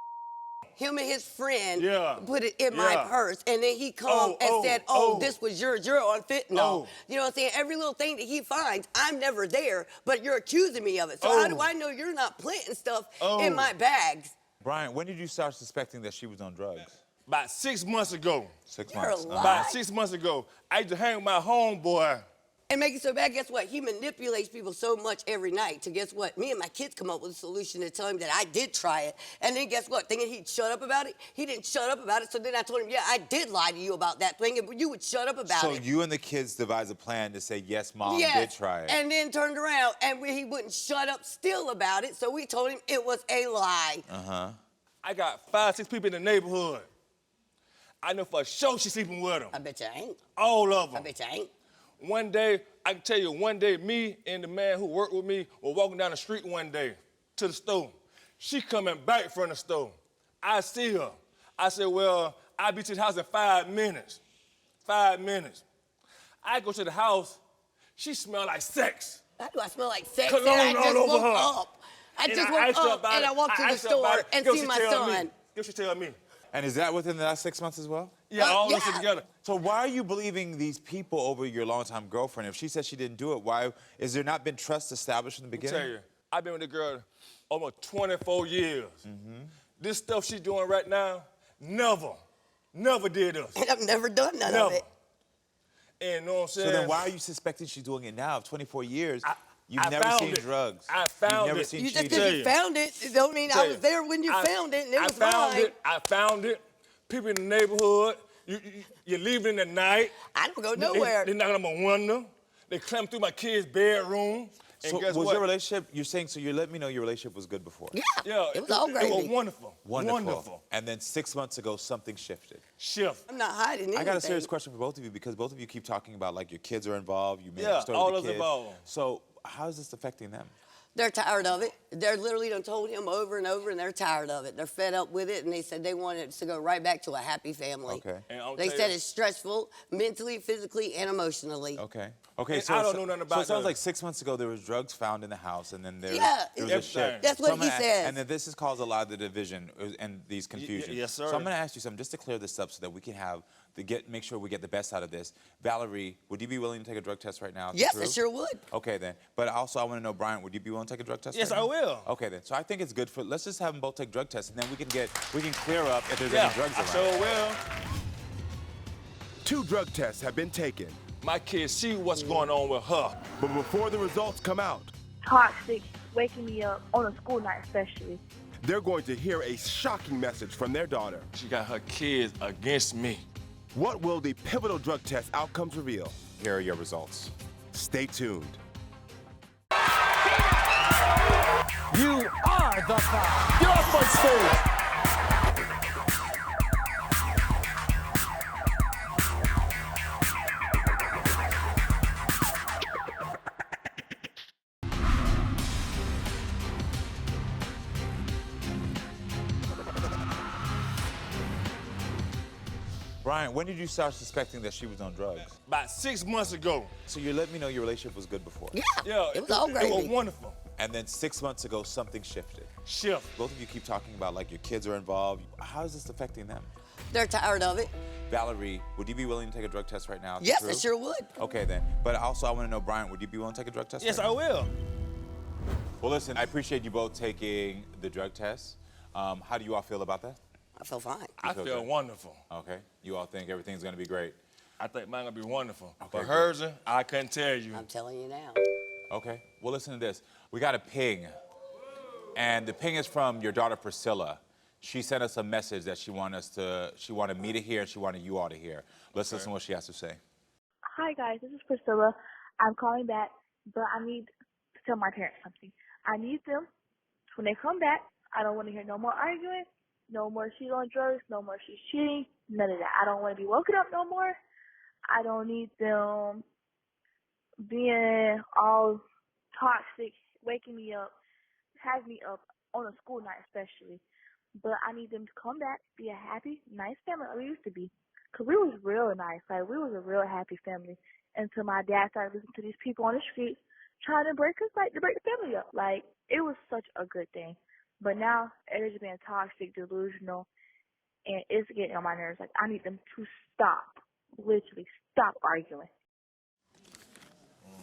Speaker 10: Him and his friend put it in
Speaker 6: Yeah.
Speaker 10: my purse, and then he come and said, this was yours, you're unfit now. You know what I'm saying? Every little thing that he finds, I'm never there, but you're accusing me of it. So how do I know you're not planting stuff in my bags?
Speaker 3: Bryant, when did you start suspecting that she was on drugs?
Speaker 6: About 6 months ago.
Speaker 3: 6
Speaker 10: You're
Speaker 3: months.
Speaker 10: a lie.
Speaker 6: About 6 months ago, I used to hang with my homeboy.
Speaker 10: And make it so bad, guess what? He manipulates people so much every night to guess what? Me and my kids come up with a solution to tell him that I did try it. And then guess what? Thinking he'd shut up about it, he didn't shut up about it. So then I told him, yeah, I did lie to you about that thing, and you would shut up about it.
Speaker 3: So you and the kids devised a plan to say, yes, Mom did try it.
Speaker 10: And then turned around, and he wouldn't shut up still about it. So we told him it was a lie.
Speaker 3: Uh-huh.
Speaker 6: I got 5, 6 people in the neighborhood. I know for sure she's sleeping with them.
Speaker 10: I bet you ain't.
Speaker 6: All of them.
Speaker 10: I bet you ain't.
Speaker 6: One day, I can tell you, one day, me and the man who worked with me were walking down the street one day to the store. She coming back from the store. I see her. I said, well, I'll be to the house in 5 minutes. 5 minutes. I go to the house. She smell like sex.
Speaker 10: How do I smell like sex?
Speaker 6: Cologne
Speaker 10: And I just
Speaker 6: all over
Speaker 10: woke
Speaker 6: her.
Speaker 10: up. I just woke up and I walked to the store and see my son.
Speaker 6: Guess she tell me.
Speaker 3: And is that within the last 6 months as well?
Speaker 6: Yeah, all this together.
Speaker 3: So why are you believing these people over your longtime girlfriend? If she says she didn't do it, why is there not been trust established in the beginning?
Speaker 6: I'll tell you, I've been with the girl almost 24 years. This stuff she's doing right now, never did us.
Speaker 10: And I've never done none of it.
Speaker 6: And you know what I'm saying?
Speaker 3: So then why are you suspecting she's doing it now? 24 years, you've
Speaker 6: I
Speaker 3: never
Speaker 6: found
Speaker 3: seen
Speaker 6: it.
Speaker 3: drugs.
Speaker 6: I found
Speaker 3: You've never
Speaker 6: it.
Speaker 3: seen
Speaker 10: You just
Speaker 3: cheating.
Speaker 10: because you found it, it don't mean I was there when you found it and it was mine.
Speaker 6: I found it. People in the neighborhood, you're leaving in the night.
Speaker 10: I don't go nowhere.
Speaker 6: They knocking on my window. They climb through my kid's bedroom. And
Speaker 3: So
Speaker 6: guess
Speaker 3: was
Speaker 6: what?
Speaker 3: your relationship, you're saying, so you let me know your relationship was good before?
Speaker 6: Yeah,
Speaker 10: it was all
Speaker 6: It
Speaker 10: gravy.
Speaker 6: was wonderful.
Speaker 3: Wonderful. And then 6 months ago, something shifted.
Speaker 10: I'm not hiding anything.
Speaker 3: I got a serious question for both of you because both of you keep talking about like your kids are involved, you made
Speaker 6: Yeah,
Speaker 3: a story
Speaker 6: all
Speaker 3: with
Speaker 6: of
Speaker 3: the
Speaker 6: us
Speaker 3: kids.
Speaker 6: involved.
Speaker 3: So how is this affecting them?
Speaker 10: They're tired of it. They're literally done told him over and over, and they're tired of it. They're fed up with it, and they said they wanted it to go right back to a happy family.
Speaker 3: Okay.
Speaker 10: They said it's stressful, mentally, physically, and emotionally.
Speaker 3: Okay. Okay,
Speaker 6: And
Speaker 3: so
Speaker 6: I don't know nothing
Speaker 3: So
Speaker 6: about
Speaker 3: it sounds
Speaker 6: that.
Speaker 3: like 6 months ago there was drugs found in the house, and then there was a
Speaker 6: everything.
Speaker 3: shift.
Speaker 10: That's what he says.
Speaker 3: And then this has caused a lot of the division and these confusions.
Speaker 6: yes, sir.
Speaker 3: So I'm going to ask you something just to clear this up so that we can have make sure we get the best out of this. Valerie, would you be willing to take a drug test right now?
Speaker 10: Yes, I sure would.
Speaker 3: Okay then. But also I want to know, Bryant, would you be willing to take a drug test?
Speaker 6: Yes,
Speaker 3: right
Speaker 6: I
Speaker 3: now?
Speaker 6: will.
Speaker 3: Okay then. So I think it's good for let's just have them both take drug tests, and then we can clear up if there's any drugs
Speaker 6: I
Speaker 3: around.
Speaker 6: sure will.
Speaker 1: 2 drug tests have been taken.
Speaker 6: My kids see what's going on with her.
Speaker 1: But before the results come out,
Speaker 7: Toxic, waking me up on a school night especially.
Speaker 1: they're going to hear a shocking message from their daughter.
Speaker 6: She got her kids against me.
Speaker 1: What will the pivotal drug test outcomes reveal?
Speaker 3: Here are your results.
Speaker 1: Stay tuned.
Speaker 11: You are the five. Get off my stage.
Speaker 3: Bryant, when did you start suspecting that she was on drugs?
Speaker 6: About 6 months ago.
Speaker 3: So you let me know your relationship was good before.
Speaker 6: Yeah,
Speaker 10: it was all
Speaker 6: It
Speaker 10: gravy.
Speaker 6: was wonderful.
Speaker 3: And then 6 months ago, something shifted.
Speaker 6: Shift.
Speaker 3: Both of you keep talking about like your kids are involved. How is this affecting them?
Speaker 10: They're tired of it.
Speaker 3: Valerie, would you be willing to take a drug test right now?
Speaker 10: Yes, I sure would.
Speaker 3: Okay then. But also I want to know, Bryant, would you be willing to take a drug test?
Speaker 6: Yes,
Speaker 3: right
Speaker 6: I
Speaker 3: now?
Speaker 6: will.
Speaker 3: Well, listen, I appreciate you both taking the drug test. How do you all feel about that?
Speaker 10: I feel fine.
Speaker 6: I
Speaker 3: feel
Speaker 6: feel
Speaker 3: good?
Speaker 6: wonderful.
Speaker 3: Okay. You all think everything's gonna be great?
Speaker 6: I think mine gonna be wonderful.
Speaker 3: Okay,
Speaker 6: But
Speaker 3: good.
Speaker 6: hers, I couldn't tell you.
Speaker 10: I'm telling you now.
Speaker 3: Okay. Well, listen to this. We got a ping. And the ping is from your daughter, Priscilla. She sent us a message that she wanted me to hear and she wanted you all to hear. Let's listen to what she has to say.
Speaker 7: Hi guys, this is Priscilla. I'm calling back, but I need to tell my parents something. I need them, when they come back, I don't want to hear no more arguing, no more she's on drugs, no more she's cheating, none of that. I don't want to be woken up no more. I don't need them being all toxic, waking me up, have me up on a school night especially. But I need them to come back, be a happy, nice family like we used to be. Because we was real nice. Like, we was a real happy family until my dad started listening to these people on the streets trying to break us, like, to break the family up. Like, it was such a good thing. But now, everybody's being toxic, delusional, and it's getting on my nerves. Like, I need them to stop. Literally, stop arguing.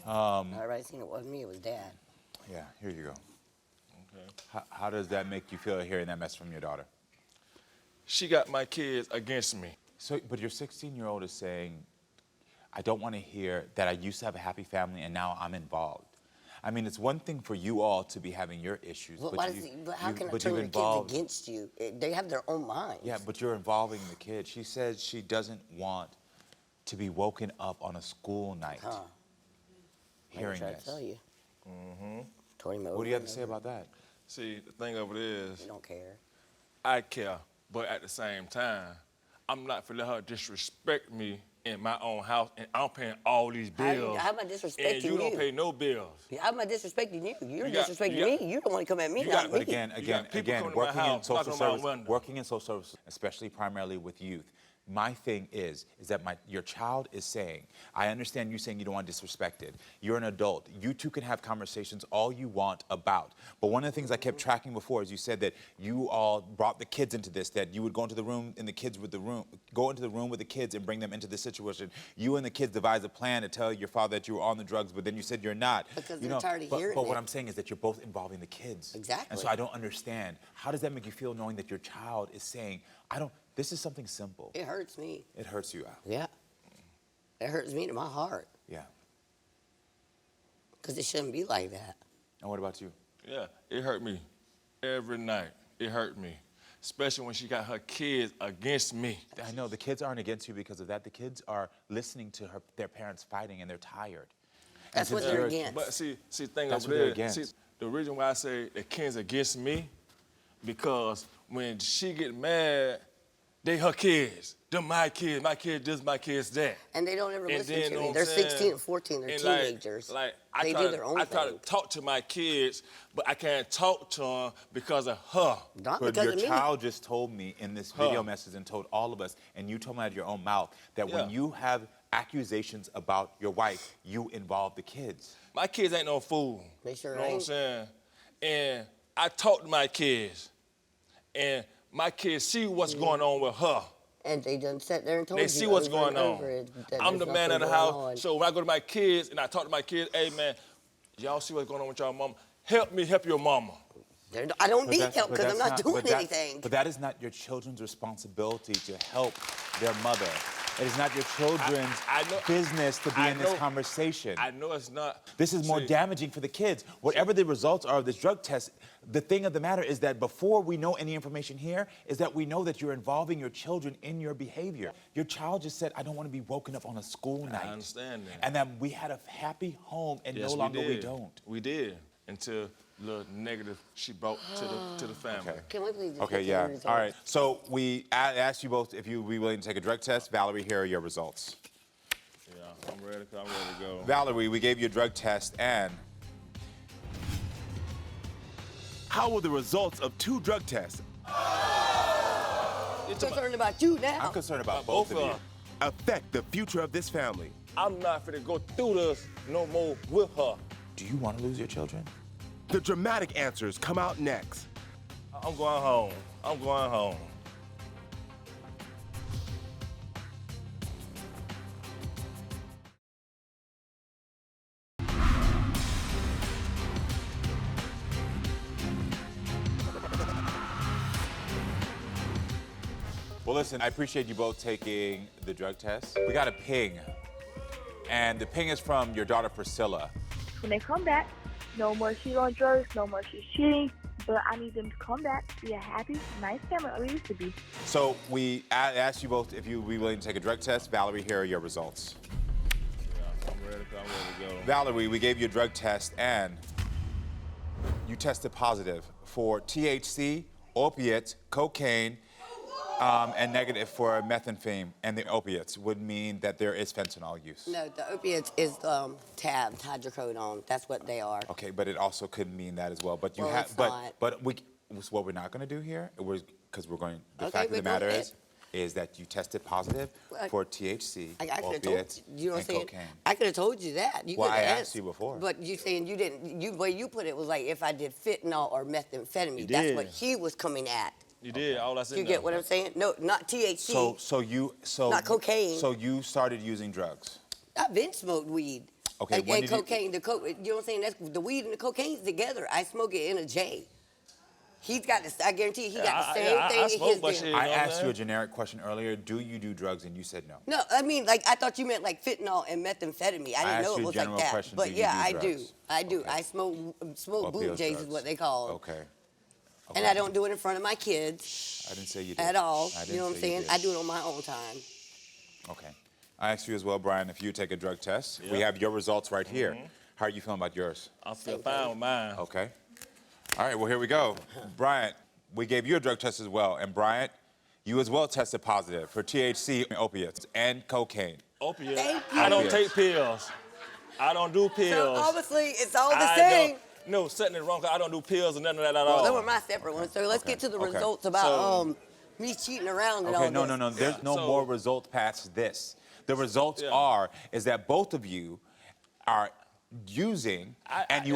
Speaker 10: Everybody seen it wasn't me, it was Dad.
Speaker 3: Yeah, here you go.
Speaker 6: Okay.
Speaker 3: How does that make you feel hearing that message from your daughter?
Speaker 6: She got my kids against me.
Speaker 3: So, but your 16-year-old is saying, I don't want to hear that I used to have a happy family and now I'm involved. I mean, it's one thing for you all to be having your issues,
Speaker 10: Well,
Speaker 3: but
Speaker 10: how can I
Speaker 3: but
Speaker 10: turn
Speaker 3: you've
Speaker 10: your
Speaker 3: involved.
Speaker 10: kids against you? They have their own minds.
Speaker 3: Yeah, but you're involving the kids. She says she doesn't want to be woken up on a school night hearing
Speaker 10: I
Speaker 3: this.
Speaker 10: tell you.
Speaker 3: What do you have to say about that?
Speaker 6: See, the thing of it is,
Speaker 10: You don't care.
Speaker 6: I care, but at the same time, I'm not for let her disrespect me in my own house, and I'm paying all these bills.
Speaker 10: How am I disrespecting
Speaker 6: and you don't pay no bills.
Speaker 10: How am I disrespecting you? You're
Speaker 6: You got-
Speaker 10: disrespecting
Speaker 6: you got-
Speaker 10: me. You don't want to come at me,
Speaker 6: you
Speaker 10: not
Speaker 6: got-
Speaker 10: me.
Speaker 3: But again,
Speaker 6: coming to my house, knocking on my window.
Speaker 3: working in social services, especially primarily with youth, my thing is that your child is saying, I understand you saying you don't want disrespected. You're an adult. You two can have conversations all you want about. But one of the things I kept tracking before is you said that you all brought the kids into this, that you would go into the room and go into the room with the kids and bring them into this situation. You and the kids devised a plan to tell your father that you were on the drugs, but then you said you're not.
Speaker 10: Because they're tired of hearing
Speaker 3: But what
Speaker 10: it.
Speaker 3: I'm saying is that you're both involving the kids.
Speaker 10: Exactly.
Speaker 3: And so I don't understand. How does that make you feel knowing that your child is saying, this is something simple?
Speaker 10: It hurts me.
Speaker 3: It hurts you, Al.
Speaker 10: Yeah. It hurts me to my heart.
Speaker 3: Yeah.
Speaker 10: Because it shouldn't be like that.
Speaker 3: And what about you?
Speaker 6: Yeah, it hurt me every night. It hurt me, especially when she got her kids against me.
Speaker 3: I know the kids aren't against you because of that. The kids are listening to their parents fighting and they're tired.
Speaker 10: That's what they're against.
Speaker 6: But see, thing
Speaker 3: That's
Speaker 6: of
Speaker 3: what they're
Speaker 6: it
Speaker 3: against.
Speaker 6: is, see, the reason why I say the kids against me, because when she get mad, they her kids. Them my kids this, my kids that.
Speaker 10: And they don't ever
Speaker 6: And
Speaker 10: listen
Speaker 6: then,
Speaker 10: to
Speaker 6: know
Speaker 10: me.
Speaker 6: what
Speaker 10: They're
Speaker 6: I'm saying?
Speaker 10: 16 and 14. They're
Speaker 6: And
Speaker 10: teenagers.
Speaker 6: I
Speaker 10: They
Speaker 6: try
Speaker 10: do
Speaker 6: to-
Speaker 10: their own
Speaker 6: I try to
Speaker 10: thing.
Speaker 6: talk to my kids, but I can't talk to them because of her.
Speaker 10: Not
Speaker 3: But
Speaker 10: because
Speaker 3: your
Speaker 10: of me.
Speaker 3: child just told me in this video message and told all of us, and you told me out of your own mouth, that when you have accusations about your wife, you involve the kids.
Speaker 6: My kids ain't no fool.
Speaker 10: They sure
Speaker 6: You know what I'm
Speaker 10: ain't.
Speaker 6: saying? And I talk to my kids, and my kids see what's going on with her.
Speaker 10: And they done sat there and told
Speaker 6: They
Speaker 10: you
Speaker 6: see what's
Speaker 10: over
Speaker 6: going
Speaker 10: and
Speaker 6: on.
Speaker 10: over that
Speaker 6: I'm the
Speaker 10: there's
Speaker 6: man of the
Speaker 10: nothing
Speaker 6: house.
Speaker 10: going on.
Speaker 6: So when I go to my kids and I talk to my kids, hey man, y'all see what's going on with y'all mama? Help me help your mama.
Speaker 10: I don't need
Speaker 3: that's-
Speaker 10: help
Speaker 3: but
Speaker 10: because I'm
Speaker 3: that's
Speaker 10: not doing
Speaker 3: but that-
Speaker 10: anything.
Speaker 3: But that is not your children's responsibility to help their mother. It is not your children's business to be in this conversation.
Speaker 6: I know it's not.
Speaker 3: This is more damaging for the kids. Whatever the results are of this drug test, the thing of the matter is that before we know any information here, is that we know that you're involving your children in your behavior. Your child just said, I don't want to be woken up on a school night.
Speaker 6: I understand that.
Speaker 3: And that we had a happy home, and
Speaker 6: Yes,
Speaker 3: no longer we
Speaker 6: did.
Speaker 3: don't.
Speaker 6: We did, until the negative she brought to the family.
Speaker 3: Okay.
Speaker 10: Can we please just
Speaker 3: Okay,
Speaker 10: get
Speaker 3: yeah.
Speaker 10: the results?
Speaker 3: All right. So we asked you both if you'd be willing to take a drug test. Valerie, here are your results.
Speaker 6: Yeah, I'm ready to go.
Speaker 3: Valerie, we gave you a drug test, and
Speaker 1: How will the results of 2 drug tests
Speaker 10: I'm concerned about you now.
Speaker 3: I'm concerned about both of you.
Speaker 1: affect the future of this family?
Speaker 6: I'm not finna go through this no more with her.
Speaker 3: Do you want to lose your children?
Speaker 1: The dramatic answers come out next.
Speaker 6: I'm going home. I'm going home.
Speaker 3: Well, listen, I appreciate you both taking the drug test. We got a ping, and the ping is from your daughter, Priscilla.
Speaker 7: When they come back, no more she's on drugs, no more she's cheating, but I need them to come back, be a happy, nice family like we used to be.
Speaker 3: So we asked you both if you'd be willing to take a drug test. Valerie, here are your results.
Speaker 6: Yeah, I'm ready to go.
Speaker 3: Valerie, we gave you a drug test, and you tested positive for THC, opiates, cocaine, and negative for methamphetamine. And the opiates would mean that there is fentanyl use.
Speaker 10: No, the opiates is tabs, hydrocodone. That's what they are.
Speaker 3: Okay, but it also could mean that as well. But you
Speaker 10: Well, it's not.
Speaker 3: but what we're not going to do here, because we're going. The
Speaker 10: Okay,
Speaker 3: fact of the
Speaker 10: but go
Speaker 3: matter
Speaker 10: ahead.
Speaker 3: is, is that you tested positive for THC,
Speaker 10: I could have told
Speaker 3: opiates,
Speaker 10: you, know what
Speaker 3: and
Speaker 10: I'm saying?
Speaker 3: cocaine.
Speaker 10: I could have told you that. You
Speaker 3: Well,
Speaker 10: could
Speaker 3: I
Speaker 10: have
Speaker 3: asked you before.
Speaker 10: But you saying you didn't. The way you put it was like if I did fentanyl or methamphetamine.
Speaker 6: You
Speaker 10: That's
Speaker 6: did.
Speaker 10: what he was coming at.
Speaker 6: You did. All I said.
Speaker 10: You get what I'm saying? No, not THC.
Speaker 3: Not
Speaker 10: cocaine.
Speaker 3: So you started using drugs.
Speaker 10: I've been smoked weed.
Speaker 3: Okay,
Speaker 10: And,
Speaker 3: when
Speaker 10: and
Speaker 3: did you-
Speaker 10: cocaine, you know what I'm saying? That's the weed and the cocaine's together. I smoke it in a J. He's got this. I guarantee he got the same thing
Speaker 6: I
Speaker 10: in
Speaker 6: smoke,
Speaker 10: his.
Speaker 6: but shit,
Speaker 3: I
Speaker 6: you know what I'm
Speaker 3: asked you
Speaker 6: saying?
Speaker 3: a generic question earlier. Do you do drugs? And you said no.
Speaker 10: No, I mean, like, I thought you meant like fentanyl and methamphetamine. I didn't
Speaker 3: asked
Speaker 10: know it
Speaker 3: you a
Speaker 10: was like
Speaker 3: general
Speaker 10: that.
Speaker 3: question,
Speaker 10: But
Speaker 3: do you
Speaker 10: yeah,
Speaker 3: do
Speaker 10: I do.
Speaker 3: drugs?
Speaker 10: I do.
Speaker 3: Okay.
Speaker 10: I smoke boot
Speaker 3: Opioid
Speaker 10: J's is
Speaker 3: drugs.
Speaker 10: what they call.
Speaker 3: Okay.
Speaker 10: And I don't do it in front of my kids
Speaker 3: I didn't say you did.
Speaker 10: at all.
Speaker 3: I didn't
Speaker 10: You know what I'm
Speaker 3: say you
Speaker 10: saying?
Speaker 3: did.
Speaker 10: I do it on my own time.
Speaker 3: Okay. I asked you as well, Brian, if you take a drug test. We
Speaker 6: Yeah.
Speaker 3: have your results right here. How are you feeling about yours?
Speaker 6: I feel fine with mine.
Speaker 3: Okay. All right, well, here we go. Bryant, we gave you a drug test as well. And Bryant, you as well tested positive for THC, opiates, and cocaine.
Speaker 6: Opiate.
Speaker 10: Thank you.
Speaker 6: I don't
Speaker 3: Opiates.
Speaker 6: take pills. I don't do
Speaker 10: So
Speaker 6: pills.
Speaker 10: obviously, it's all the
Speaker 6: I
Speaker 10: same.
Speaker 6: don't- No, something is wrong. 'Cause I don't do pills and none of that at
Speaker 10: Well,
Speaker 6: all.
Speaker 10: they were my separate ones. So let's get to the
Speaker 3: Okay.
Speaker 10: results about
Speaker 6: So-
Speaker 10: me cheating around and all
Speaker 3: Okay, no,
Speaker 10: this.
Speaker 3: no, no. There's no
Speaker 6: So-
Speaker 3: more result past this. The results is that both of you are using, and you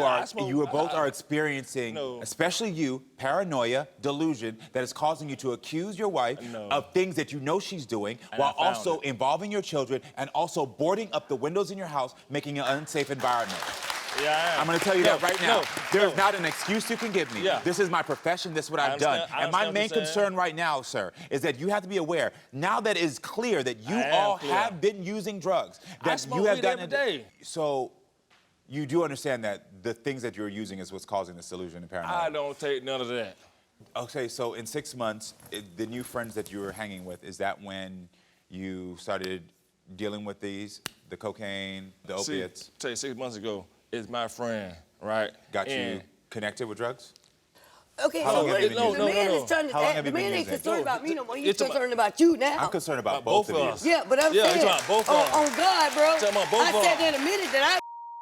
Speaker 3: both are experiencing,
Speaker 6: No.
Speaker 3: especially you, paranoia, delusion that is causing you to accuse your wife
Speaker 6: No.
Speaker 3: of things that you know she's doing,
Speaker 6: And
Speaker 3: while
Speaker 6: I found
Speaker 3: also
Speaker 6: it.
Speaker 3: involving your children and also boarding up the windows in your house, making an unsafe environment.
Speaker 6: Yeah, I am.
Speaker 3: I'm going to tell you that right now.
Speaker 6: No,
Speaker 3: There's not an excuse you can give me.
Speaker 6: Yeah.
Speaker 3: This is my profession. This is what
Speaker 6: I
Speaker 3: I've done.
Speaker 6: understand- I
Speaker 3: And my
Speaker 6: understand
Speaker 3: main
Speaker 6: what you're saying.
Speaker 3: concern right now, sir, is that you have to be aware, now that it is clear that you
Speaker 6: I am
Speaker 3: all
Speaker 6: clear.
Speaker 3: have been using drugs,
Speaker 6: I
Speaker 3: that
Speaker 6: smoke
Speaker 3: you have
Speaker 6: weed
Speaker 3: gotten
Speaker 6: every day.
Speaker 3: So you do understand that the things that you're using is what's causing this delusion and paranoia.
Speaker 6: I don't take none of that.
Speaker 3: Okay, so in 6 months, the new friends that you were hanging with, is that when you started dealing with the cocaine, the opiates?
Speaker 6: See, tell you 6 months ago, it's my friend, right?
Speaker 3: Got you
Speaker 6: And-
Speaker 3: connected with drugs?
Speaker 10: Okay,
Speaker 3: How
Speaker 10: so
Speaker 3: long have you been
Speaker 10: the
Speaker 3: using?
Speaker 10: man is trying to.
Speaker 3: How long have
Speaker 10: The
Speaker 3: you been
Speaker 10: man ain't
Speaker 3: using?
Speaker 10: concerned about me no more. He's
Speaker 6: It's about-
Speaker 10: concerned about you now.
Speaker 3: I'm concerned about
Speaker 6: Both
Speaker 3: both
Speaker 6: of
Speaker 3: of
Speaker 6: us.
Speaker 3: you.
Speaker 10: Yeah, but I'm
Speaker 6: Yeah,
Speaker 10: saying,
Speaker 6: he's talking about both of us.
Speaker 10: on God, bro.
Speaker 6: Talking about both
Speaker 10: I
Speaker 6: of
Speaker 10: said
Speaker 6: us.
Speaker 10: that a minute that I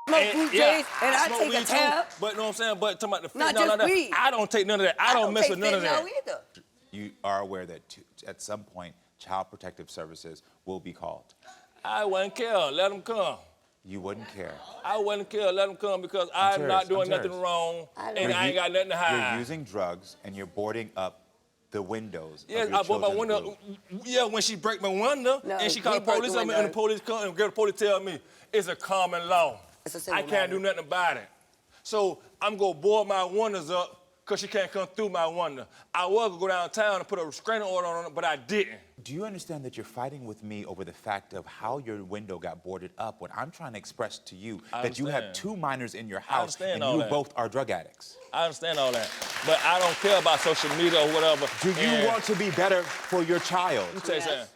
Speaker 10: smoke boot
Speaker 6: yeah,
Speaker 10: J's and I
Speaker 6: smoke
Speaker 10: take a
Speaker 6: weed
Speaker 10: tab.
Speaker 6: too, but you know what I'm saying? But talking about the
Speaker 10: Not
Speaker 6: no,
Speaker 10: just
Speaker 6: no,
Speaker 10: weed.
Speaker 6: I don't take none of that. I don't mess
Speaker 10: take
Speaker 6: with none of that.
Speaker 10: fentanyl either.
Speaker 3: You are aware that at some point, Child Protective Services will be called.
Speaker 6: I wouldn't care. Let them come.
Speaker 3: You wouldn't care.
Speaker 6: I wouldn't care. Let them come because I'm
Speaker 3: serious,
Speaker 6: not
Speaker 3: I'm
Speaker 6: doing nothing
Speaker 3: serious.
Speaker 6: wrong and
Speaker 3: You're
Speaker 6: I ain't
Speaker 3: u-
Speaker 6: got nothing to hide.
Speaker 3: You're using drugs and you're boarding up the windows.
Speaker 6: Yes,
Speaker 3: of your
Speaker 6: I bought my
Speaker 3: children's
Speaker 6: window.
Speaker 3: room.
Speaker 6: Yeah, when she break my window
Speaker 10: No,
Speaker 6: and she
Speaker 10: he
Speaker 6: called the
Speaker 10: broke
Speaker 6: police
Speaker 10: the
Speaker 6: on me and the
Speaker 10: window.
Speaker 6: police come and the police tell me it's a common law.
Speaker 10: It's a
Speaker 6: I
Speaker 10: civil
Speaker 6: can't do
Speaker 10: matter.
Speaker 6: nothing about it. So I'm gonna board my windows up because she can't come through my window. I was gonna go downtown and put a restraining order on her, but I didn't.
Speaker 3: Do you understand that you're fighting with me over the fact of how your window got boarded up when I'm trying to express to you
Speaker 6: I
Speaker 3: that you have
Speaker 6: understand.
Speaker 3: 2 minors in your house
Speaker 6: understand
Speaker 3: and
Speaker 6: all
Speaker 3: you
Speaker 6: that.
Speaker 3: both are drug addicts?
Speaker 6: I understand all that, but I don't care about social media or whatever.
Speaker 3: Do you
Speaker 6: And
Speaker 3: want to be better for your child?
Speaker 6: Let me tell you
Speaker 10: Yes.
Speaker 6: something.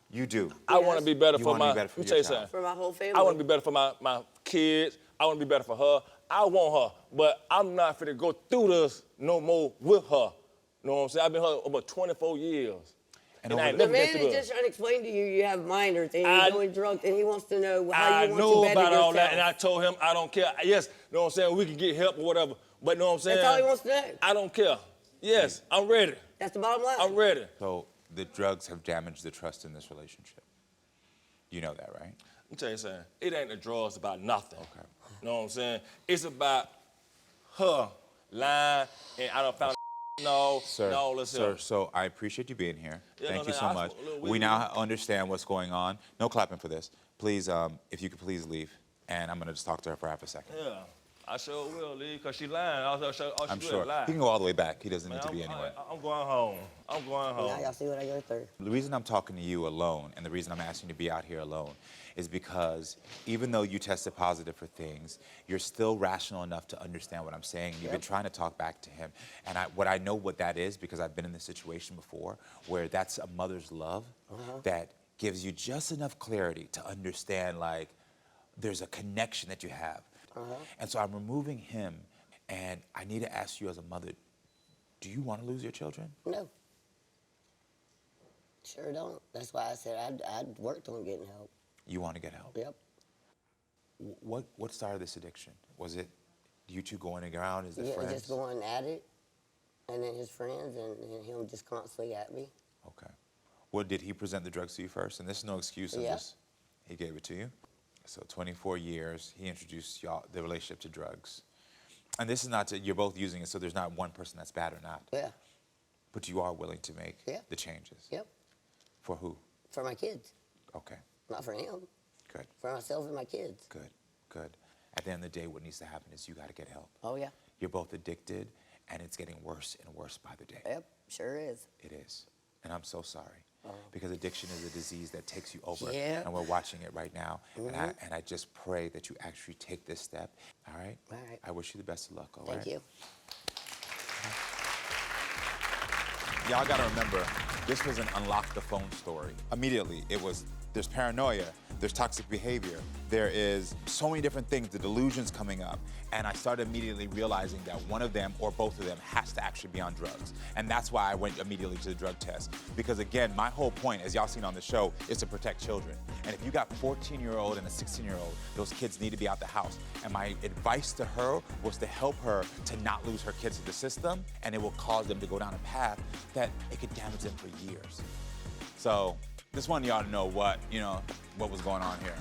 Speaker 3: You do.
Speaker 6: I want to be better
Speaker 3: You
Speaker 6: for
Speaker 3: wanna be
Speaker 6: my.
Speaker 3: better for
Speaker 6: Let me
Speaker 3: your
Speaker 6: tell you
Speaker 3: child.
Speaker 6: something.
Speaker 10: For my whole family.
Speaker 6: I want to be better for my kids. I want to be better for her. I want her, but I'm not finna go through this no more with her. You know what I'm saying? I've been her over 24 years. And I ain't
Speaker 10: The
Speaker 6: never
Speaker 10: man
Speaker 6: been
Speaker 10: is
Speaker 6: through
Speaker 10: just
Speaker 6: this.
Speaker 10: trying to explain to you you have minors and
Speaker 6: I-
Speaker 10: you're doing drugs and he wants to know how
Speaker 6: I
Speaker 10: you want
Speaker 6: know
Speaker 10: to better
Speaker 6: about
Speaker 10: yourself.
Speaker 6: all that, and I told him I don't care. Yes, you know what I'm saying? We can get help or whatever, but you know what I'm saying?
Speaker 10: That's all he wants to know.
Speaker 6: I don't care. Yes, I'm ready.
Speaker 10: That's the bottom line.
Speaker 6: I'm ready.
Speaker 3: So the drugs have damaged the trust in this relationship. You know that, right?
Speaker 6: Let me tell you something. It ain't the drugs about nothing.
Speaker 3: Okay.
Speaker 6: You know what I'm saying? It's about her lying, and I don't found no,
Speaker 3: Sir,
Speaker 6: no, let's
Speaker 3: sir,
Speaker 6: help.
Speaker 3: so I appreciate you being here.
Speaker 6: Yeah,
Speaker 3: Thank
Speaker 6: no,
Speaker 3: you
Speaker 6: no,
Speaker 3: so
Speaker 6: I
Speaker 3: much.
Speaker 6: smoke a little
Speaker 3: We
Speaker 6: weed.
Speaker 3: now understand what's going on. No clapping for this. Please, if you could please leave, and I'm gonna just talk to her for half a second.
Speaker 6: Yeah, I sure will leave, because she lying.
Speaker 3: I'm
Speaker 6: She
Speaker 3: sure.
Speaker 6: lie.
Speaker 3: He can go all the way back. He doesn't
Speaker 6: Man,
Speaker 3: need to be anywhere.
Speaker 6: I'm going home. I'm going
Speaker 10: Now
Speaker 6: home.
Speaker 10: y'all see what I go through.
Speaker 3: The reason I'm talking to you alone and the reason I'm asking you to be out here alone is because even though you tested positive for things, you're still rational enough to understand what I'm saying. You've been trying to talk back to him. And what I know what that is because I've been in this situation before where that's a mother's love that gives you just enough clarity to understand like there's a connection that you have. And so I'm removing him and I need to ask you as a mother, do you want to lose your children?
Speaker 10: No. Sure don't. That's why I said I'd worked on getting help.
Speaker 3: You want to get help?
Speaker 10: Yep.
Speaker 3: What started this addiction? Was it you two going around as the
Speaker 10: Yeah,
Speaker 3: friends?
Speaker 10: just going at it, and then his friends and him just constantly at me.
Speaker 3: Okay. Well, did he present the drugs to you first? And this is no excuse.
Speaker 10: Yeah.
Speaker 3: He gave it to you. So 24 years, he introduced y'all the relationship to drugs. And this is not you're both using it, so there's not one person that's bad or not.
Speaker 10: Yeah.
Speaker 3: But you are willing to make the changes.
Speaker 10: Yep.
Speaker 3: For who?
Speaker 10: For my kids.
Speaker 3: Okay.
Speaker 10: Not for him.
Speaker 3: Good.
Speaker 10: For myself and my kids.
Speaker 3: Good. Good. At the end of the day, what needs to happen is you got to get help.
Speaker 10: Oh, yeah.
Speaker 3: You're both addicted, and it's getting worse and worse by the day.
Speaker 10: Yep, sure is.
Speaker 3: It is. And I'm so sorry. Because addiction is a disease that takes you over.
Speaker 10: Yeah.
Speaker 3: And we're watching it right now. And I just pray that you actually take this step. All right?
Speaker 10: All right.
Speaker 3: I wish you the best of luck, all right?
Speaker 10: Thank you.
Speaker 3: Y'all gotta remember, this was an unlock the phone story. Immediately, it was, there's paranoia, there's toxic behavior, there is so many different things, the delusions coming up. And I started immediately realizing that one of them or both of them has to actually be on drugs. And that's why I went immediately to the drug test. Because again, my whole point, as y'all seen on the show, is to protect children. And if you got a 14-year-old and a 16-year-old, those kids need to be out the house. And my advice to her was to help her to not lose her kids to the system, and it will cause them to go down a path that it could damage them for years. So just wanted y'all to know what was going on here.